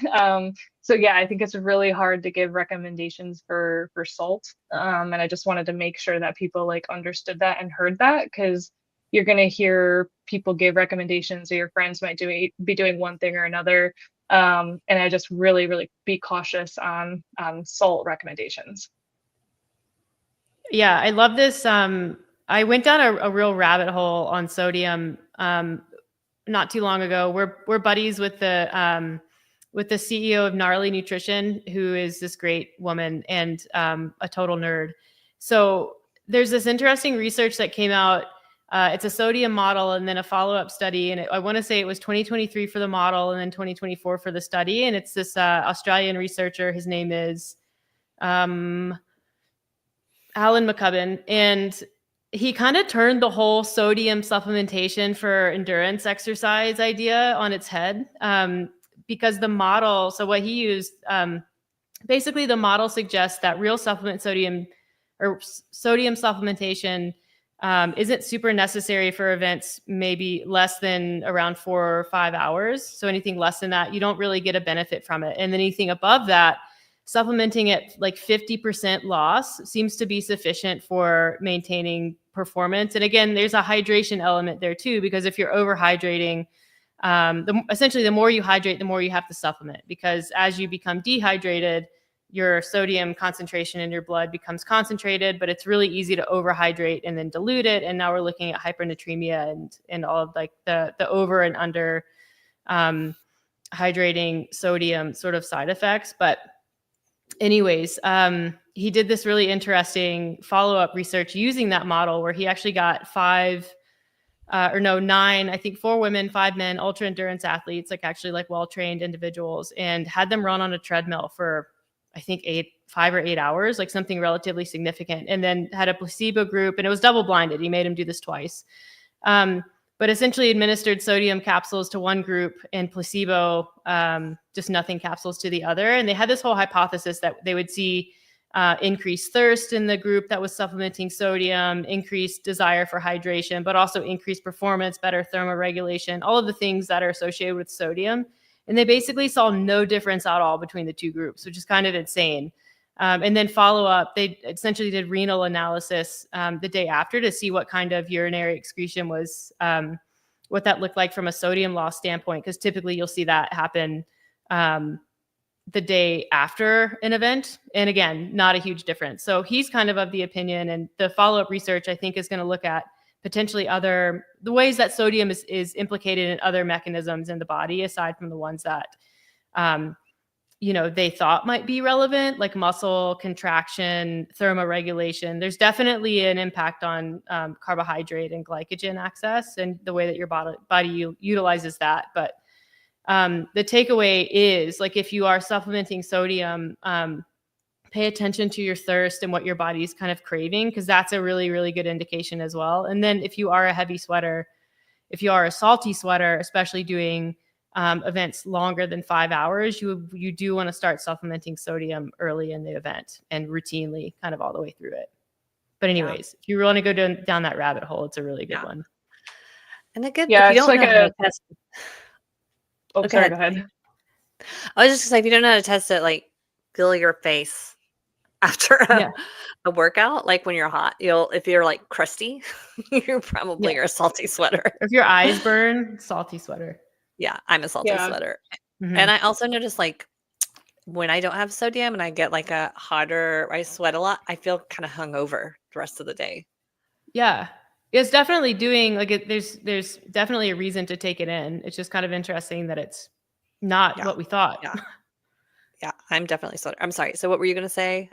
So yeah, I think it's really hard to give recommendations for salt, and I just wanted to make sure that people like understood that and heard that, because you're going to hear people give recommendations, or your friends might be doing one thing or another, and I just really be cautious on salt recommendations.
Yeah, I love this. I went down a real rabbit hole on sodium not too long ago. We're buddies with the CEO of Gnarly Nutrition, who is this great woman and a total nerd. So there's this interesting research that came out. It's a sodium model and then a follow-up study. And I want to say it was 2023 for the model and then 2024 for the study. And it's this Australian researcher. His name is Alan McCubbin. And he kind of turned the whole sodium supplementation for endurance exercise idea on its head, because the model, so what he used, basically the model suggests that real sodium supplementation isn't super necessary for events maybe less than around 4 or 5 hours. So anything less than that, you don't really get a benefit from it. And anything above that, supplementing at like 50% loss seems to be sufficient for maintaining performance. And again, there's a hydration element there too, because if you're overhydrating, essentially the more you hydrate, the more you have to supplement, because as you become dehydrated, your sodium concentration in your blood becomes concentrated, but it's really easy to overhydrate and then dilute it. And now we're looking at hypernatremia and all of like the over and under hydrating sodium sort of side effects. But anyways, he did this really interesting follow-up research using that model where he actually got 9, I think 4 women, 5 men, ultra endurance athletes, like actually like well-trained individuals, and had them run on a treadmill for I think 5 or 8 hours, like something relatively significant, and then had a placebo group, and it was double blinded. He made him do this twice. But essentially administered sodium capsules to one group and placebo, just nothing capsules to the other. And they had this whole hypothesis that they would see increased thirst in the group that was supplementing sodium, increased desire for hydration, but also increased performance, better thermoregulation, all of the things that are associated with sodium. And they basically saw no difference at all between the two groups, which is kind of insane. And then follow up, they essentially did renal analysis the day after to see what kind of urinary excretion was, what that looked like from a sodium loss standpoint, because typically you'll see that happen the day after an event. And again, not a huge difference. So he's kind of the opinion, and the follow-up research, I think, is going to look at potentially the ways that sodium is implicated in other mechanisms in the body, aside from the ones that, they thought might be relevant, like muscle contraction, thermoregulation. There's definitely an impact on carbohydrate and glycogen access and the way that your body utilizes that. But the takeaway is, like, if you are supplementing sodium, pay attention to your thirst and what your body's kind of craving, because that's a really, really good indication as well. And then if you are a heavy sweater, if you are a salty sweater, especially doing events longer than 5 hours, you do want to start supplementing sodium early in the event and routinely, kind of all the way through it. But anyways, if you want to go down that rabbit hole, it's a really good one.
And if you
it's
don't
like
know how to test.
Oh, sorry, go ahead.
I was just gonna say, if you don't know how to test it, like, feel your face after a workout, like when you're hot. If you're like crusty, you probably are a salty sweater.
If your eyes burn, salty sweater.
Yeah, I'm a salty sweater.
Mm-hmm.
And I also notice, like, when I don't have sodium and I get like I sweat a lot, I feel kind of hungover the rest of the day.
Yeah. It's definitely doing, like, there's definitely a reason to take it in. It's just kind of interesting that it's not what we thought.
Yeah, I'm definitely sweater. I'm sorry. So what were you going to say,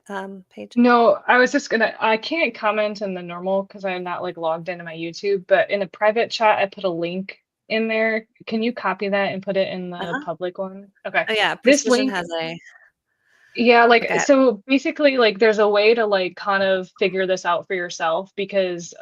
Paige?
No, I was just I can't comment in the normal because I'm not like logged into my YouTube, but in the private chat, I put a link in there. Can you copy that and put it in the public one? Okay.
Oh yeah,
this
Precision
link
has a.
Yeah, like, so basically, like, there's a way to like kind of figure this out for yourself, because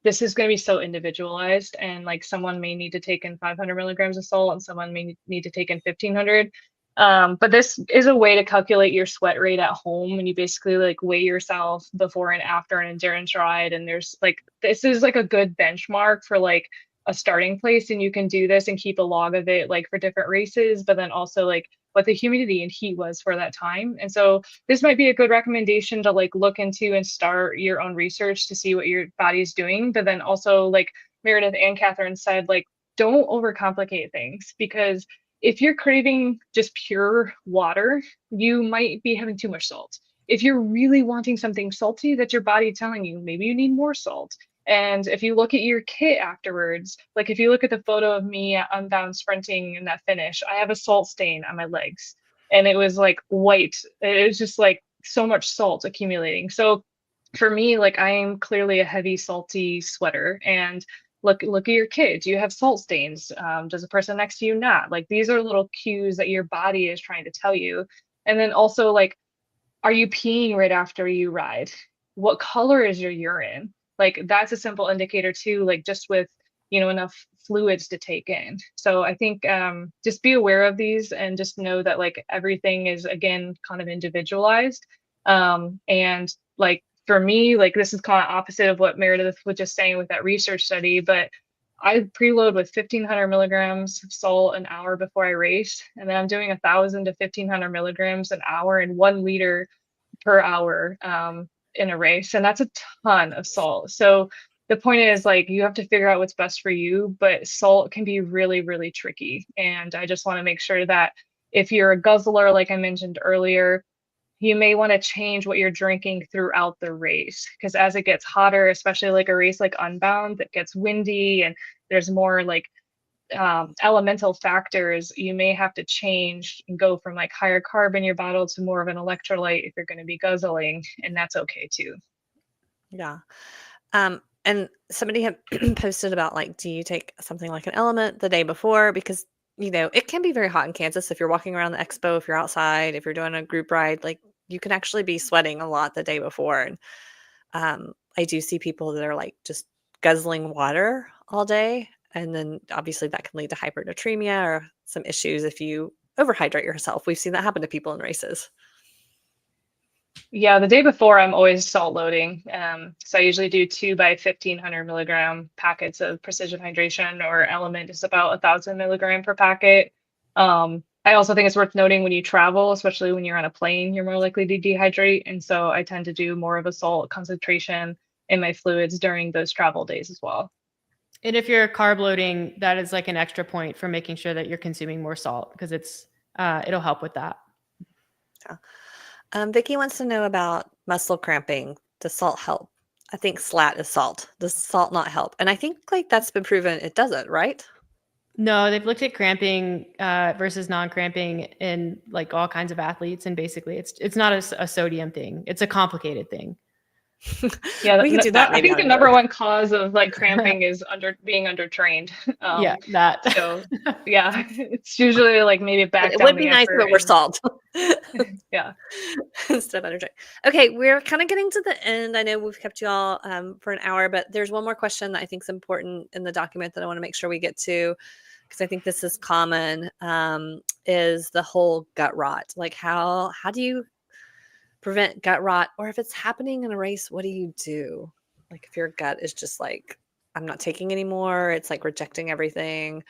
this is going to be so individualized, and like someone may need to take in 500 milligrams of salt and someone may need to take in 1500. But this is a way to calculate your sweat rate at home, and you basically like weigh yourself before and after an endurance ride, and there's like, this is like a good benchmark for like a starting place, and you can do this and keep a log of it, like, for different races, but then also like what the humidity and heat was for that time. And so this might be a good recommendation to like look into and start your own research to see what your body's doing. But then also, like Meredith and Catherine said, like, don't overcomplicate things, because if you're craving just pure water, you might be having too much salt. If you're really wanting something salty, that's your body telling you maybe you need more salt. And if you look at your kit afterwards, like if you look at the photo of me at Unbound sprinting in that finish, I have a salt stain on my legs, and it was like white. It was just like so much salt accumulating. So for me, like, I am clearly a heavy salty sweater, and look at your kid. Do you have salt stains? Does the person next to you not? Like, these are little cues that your body is trying to tell you. And then also, like, are you peeing right after you ride? What color is your urine? Like, that's a simple indicator too, like just with, enough fluids to take in. So I think just be aware of these, and just know that like everything is, again, kind of individualized. And like for me, like, this is kind of opposite of what Meredith was just saying with that research study, but I preload with 1500 milligrams of salt an hour before I race. And then I'm doing 1000 to 1500 milligrams an hour and 1 liter per hour in a race. And that's a ton of salt. So the point is, like, you have to figure out what's best for you, but salt can be really, really tricky. And I just want to make sure that if you're a guzzler, like I mentioned earlier, you may want to change what you're drinking throughout the race, because as it gets hotter, especially like a race like Unbound that gets windy and there's more like elemental factors, you may have to change and go from like higher carb in your bottle to more of an electrolyte if you're going to be guzzling, and that's okay too.
Yeah. And somebody had posted about, like, do you take something like an element the day before? Because it can be very hot in Kansas if you're walking around the expo, if you're outside, if you're doing a group ride, like you can actually be sweating a lot the day before. And I do see people that are like just guzzling water all day. And then obviously that can lead to hypernatremia or some issues if you overhydrate yourself. We've seen that happen to people in races.
Yeah, the day before I'm always salt loading. So I usually do 2 by 1500 milligram packets of precision hydration, or Element is about 1,000 milligram per packet. I also think it's worth noting when you travel, especially when you're on a plane, you're more likely to dehydrate. And so I tend to do more of a salt concentration in my fluids during those travel days as well.
And if you're carb loading, that is like an extra point for making sure that you're consuming more salt, because it'll help with that.
Yeah. Vicky wants to know about muscle cramping. Does salt help? I think SLAT is salt. Does salt not help? And I think like that's been proven it doesn't, right?
No, they've looked at cramping versus non-cramping in like all kinds of athletes, and basically it's not a sodium thing. It's a complicated thing.
Yeah,
we can do that.
I
Maybe
think the number one cause of like cramping is being undertrained.
Yeah, that.
So yeah, it's usually like maybe back
it
down
would
the
be nice
effort
if it were salt.
Yeah.
Instead of undertrained. Okay, we're kind of getting to the end. I know we've kept you all for an hour, but there's one more question that I think is important in the document that I want to make sure we get to, because I think this is common, is the whole gut rot. Like how do you prevent gut rot? Or if it's happening in a race, what do you do? Like if your gut is just like, I'm not taking anymore, it's like rejecting everything.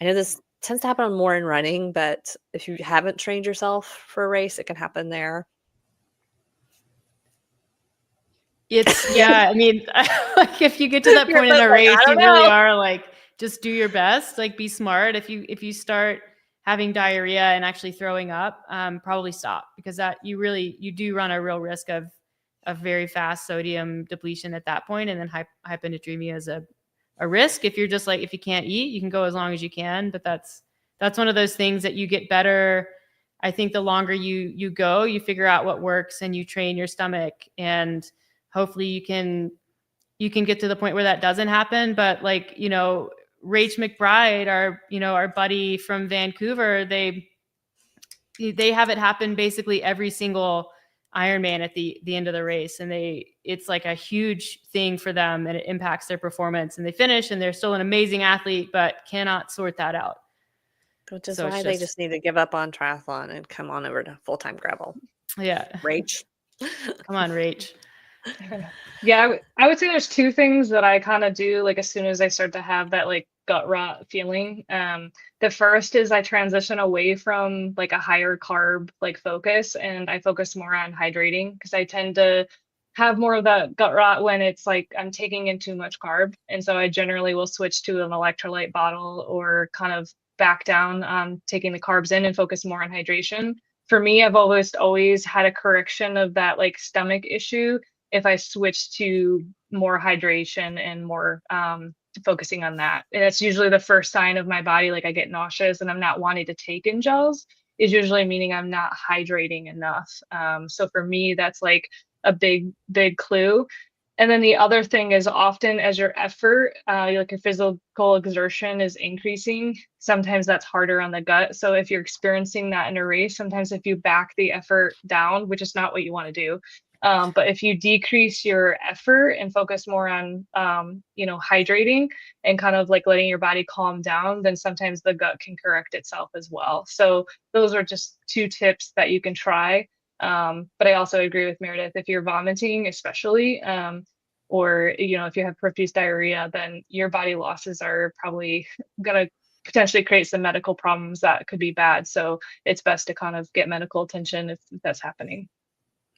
I know this tends to happen more in running, but if you haven't trained yourself for a race, it can happen there.
I mean, like if you get to that
You're
point in
both
a
like,
race,
I
you
don't
really
know.
are like, just do your best, like be smart. If you start having diarrhea and actually throwing up, probably stop, because that you do run a real risk of very fast sodium depletion at that point, and then hyponatremia is a risk. If you're just like, if you can't eat, you can go as long as you can, but that's one of those things that you get better. I think the longer you go, you figure out what works and you train your stomach, and hopefully you can get to the point where that doesn't happen. But like, Rach McBride, our buddy from Vancouver, they have it happen basically every single Ironman at the end of the race. And it's like a huge thing for them, and it impacts their performance, and they finish and they're still an amazing athlete, but cannot sort that out.
Which is why they just need to give up on triathlon and come on over to full-time gravel.
Yeah.
Rach.
Come on, Rach.
Yeah, I would say there's two things that I kind of do like as soon as I start to have that like gut rot feeling. The first is I transition away from like a higher carb like focus, and I focus more on hydrating, because I tend to have more of that gut rot when it's like I'm taking in too much carb. And so I generally will switch to an electrolyte bottle, or kind of back down on taking the carbs in and focus more on hydration. For me, I've always had a correction of that like stomach issue if I switch to more hydration and more focusing on that. And it's usually the first sign of my body, like I get nauseous and I'm not wanting to take in gels, is usually meaning I'm not hydrating enough. So for me, that's like a big clue. And then the other thing is, often as your effort, like your physical exertion is increasing, sometimes that's harder on the gut. So if you're experiencing that in a race, sometimes if you back the effort down, which is not what you want to do, but if you decrease your effort and focus more on, hydrating and kind of like letting your body calm down, then sometimes the gut can correct itself as well. So those are just two tips that you can try. But I also agree with Meredith, if you're vomiting, especially, or, if you have profuse diarrhea, then your body losses are probably going to potentially create some medical problems that could be bad. So it's best to kind of get medical attention if that's happening.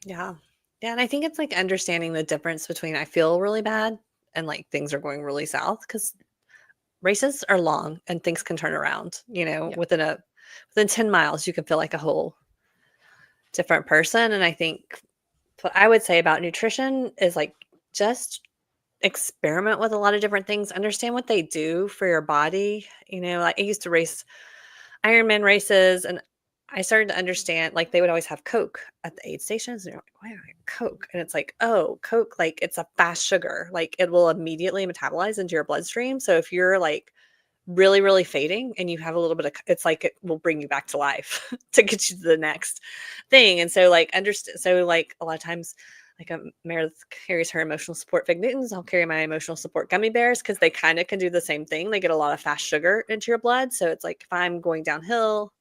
Yeah. Yeah. And I think it's like understanding the difference between I feel really bad and like things are going really south, because races are long and things can turn around,
Yeah.
within 10 miles, you can feel like a whole different person. And I think what I would say about nutrition is like, just experiment with a lot of different things, understand what they do for your body. Like I used to race Ironman races, and I started to understand, like they would always have Coke at the aid stations, and you're like, why do I have Coke? And it's like, oh, Coke, like it's a fast sugar, like it will immediately metabolize into your bloodstream. So if you're like really, really fading, and you have a little bit of, it's like it will bring you back to life to get you to the next thing. And so like understand, so like a lot of times, like Meredith carries her emotional support fig Newtons, I'll carry my emotional support gummy bears, because they kind of can do the same thing. They get a lot of fast sugar into your blood. So it's like if I'm going downhill,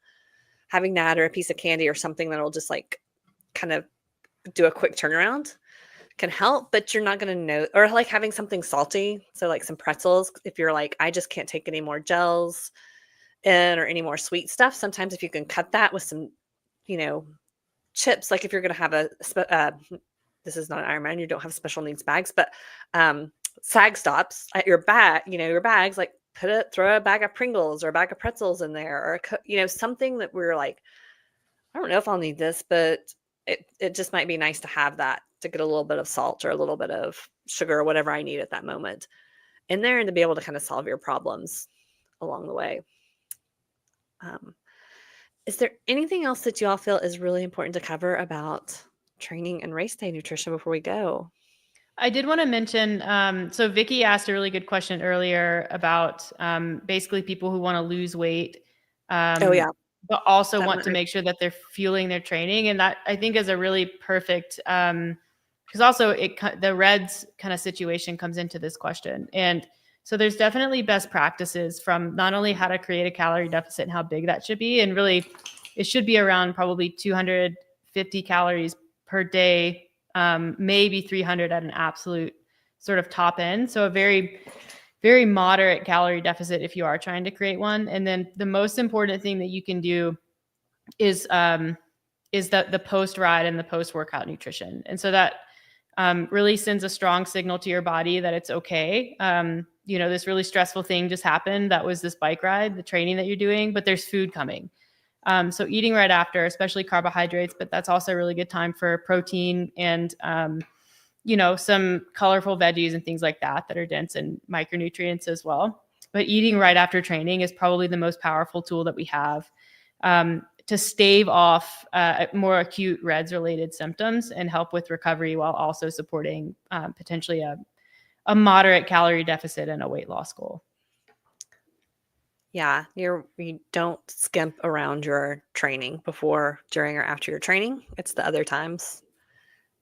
having that or a piece of candy or something that'll just like kind of do a quick turnaround can help, but you're not going to know. Or like having something salty, so like some pretzels, if you're like, I just can't take any more gels in or any more sweet stuff, sometimes if you can cut that with some, you know, chips, like if you're going to have a this is not an Ironman, you don't have special needs bags, but sag stops at your bag, you know, your bags, like throw a bag of Pringles or a bag of pretzels in there, or you know, something that we're like, I don't know if I'll need this, but it just might be nice to have that, to get a little bit of salt or a little bit of sugar or whatever I need at that moment in there, and to be able to kind of solve your problems along the way. Is there anything else that you all feel is really important to cover about training and race day nutrition before we go?
I did want to mention, so Vicky asked a really good question earlier about basically people who want to lose weight,
Oh yeah,
but also
that
want to
one.
make sure that they're fueling their training. And that I think is a really perfect, because also the REDS kind of situation comes into this question. And so there's definitely best practices from not only how to create a calorie deficit and how big that should be, and really it should be around probably 250 calories per day, maybe 300 at an absolute sort of top end. So a very, very moderate calorie deficit if you are trying to create one. And then the most important thing that you can do is the post ride and the post workout nutrition. And so that really sends a strong signal to your body that it's okay. You know, this really stressful thing just happened. That was this bike ride, the training that you're doing, but there's food coming. So eating right after, especially carbohydrates, but that's also a really good time for protein and, you know, some colorful veggies and things like that that are dense in micronutrients as well. But eating right after training is probably the most powerful tool that we have to stave off more acute REDS related symptoms and help with recovery while also supporting potentially a moderate calorie deficit and a weight loss goal.
Yeah, you don't skimp around your training before, during, or after your training. It's the other times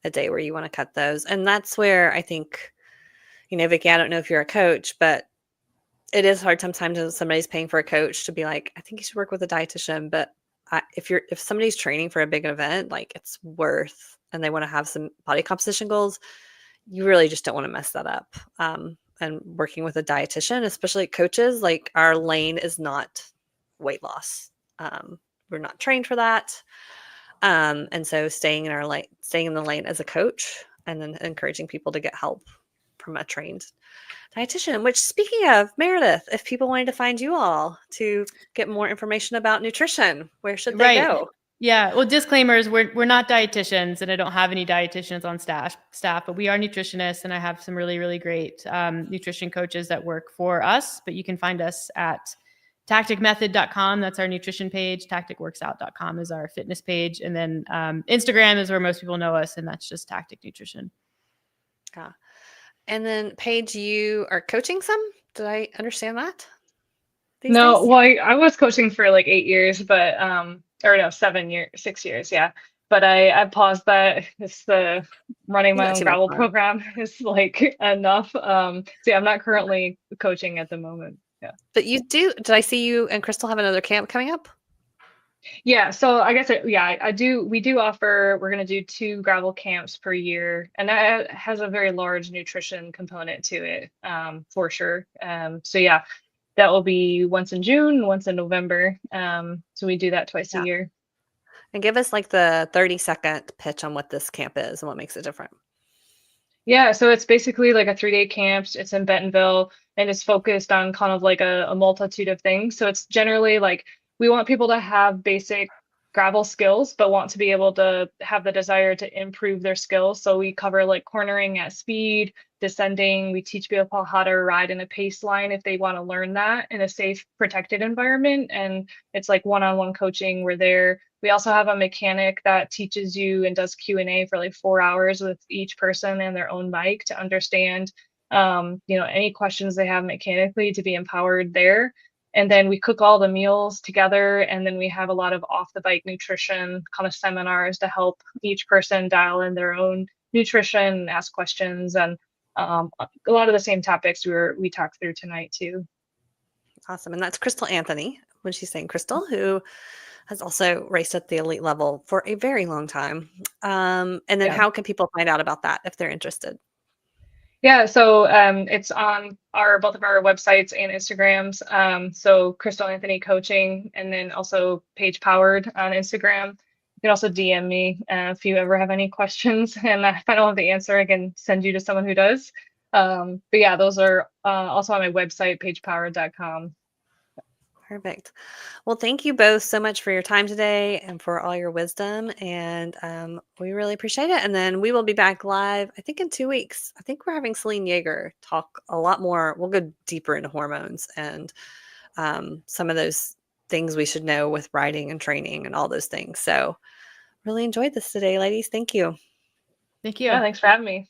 a day where you want to cut those. And that's where I think, you know, Vicky, I don't know if you're a coach, but it is hard sometimes when somebody's paying for a coach to be like, I think you should work with a dietitian. But if somebody's training for a big event, like it's worth, and they want to have some body composition goals, you really just don't want to mess that up. And working with a dietitian, especially coaches, like our lane is not weight loss. We're not trained for that. And so staying in the lane as a coach, and then encouraging people to get help from a trained dietitian. Which, speaking of, Meredith, if people wanted to find you all to get more information about nutrition, where should they go?
Yeah. Well, disclaimers, we're not dietitians, and I don't have any dietitians on staff, but we are nutritionists, and I have some really, really great nutrition coaches that work for us. But you can find us at tacticmethod.com. That's our nutrition page. Tacticworksout.com is our fitness page. And then Instagram is where most people know us, and that's just Tactic Nutrition.
Yeah. And then Paige, you are coaching some? Did I understand that?
No,
Days?
well, I was coaching for like 8 years, but or no, 7 years, 6 years, yeah. But I paused that. It's the running
You
my
got
own
too much
gravel
fun.
program is like enough. So yeah, I'm not currently coaching at the moment. Yeah.
But you do. Did I see you and Crystal have another camp coming up?
Yeah, so I guess I do. We do offer. We're going to do 2 gravel camps per year, and that has a very large nutrition component to it, for sure. So yeah, that will be once in June, once in November. So we do that twice a
Yeah.
year.
And give us like the 30-second pitch on what this camp is and what makes it different.
Yeah, so it's basically like a 3-day camp. It's in Bentonville, and it's focused on kind of like a multitude of things. So it's generally like we want people to have basic gravel skills, but want to be able to have the desire to improve their skills. So we cover like cornering at speed, descending. We teach people how to ride in a pace line if they want to learn that in a safe, protected environment. And it's like one-on-one coaching. We're there. We also have a mechanic that teaches you and does Q&A for like 4 hours with each person and their own bike to understand, you know, any questions they have mechanically to be empowered there. And then we cook all the meals together. And then we have a lot of off the bike nutrition kind of seminars to help each person dial in their own nutrition and ask questions. And a lot of the same topics we talked through tonight too.
Awesome. And that's Crystal Anthony, when she's saying Crystal, who has also raced at the elite level for a very long time. And then
Yeah.
how can people find out about that if they're interested?
Yeah, so it's on both of our websites and Instagrams. So Crystal Anthony Coaching, and then also Paige Powered on Instagram. You can also DM me if you ever have any questions, and if I don't have the answer, I can send you to someone who does. But yeah, those are also on my website, paigepowered.com.
Perfect. Well, thank you both so much for your time today and for all your wisdom. And we really appreciate it. And then we will be back live, I think, in 2 weeks. I think we're having Celine Yeager talk a lot more. We'll go deeper into hormones and some of those things we should know with riding and training and all those things. So really enjoyed this today, ladies. Thank you.
Thank you.
Yeah, thanks for having me.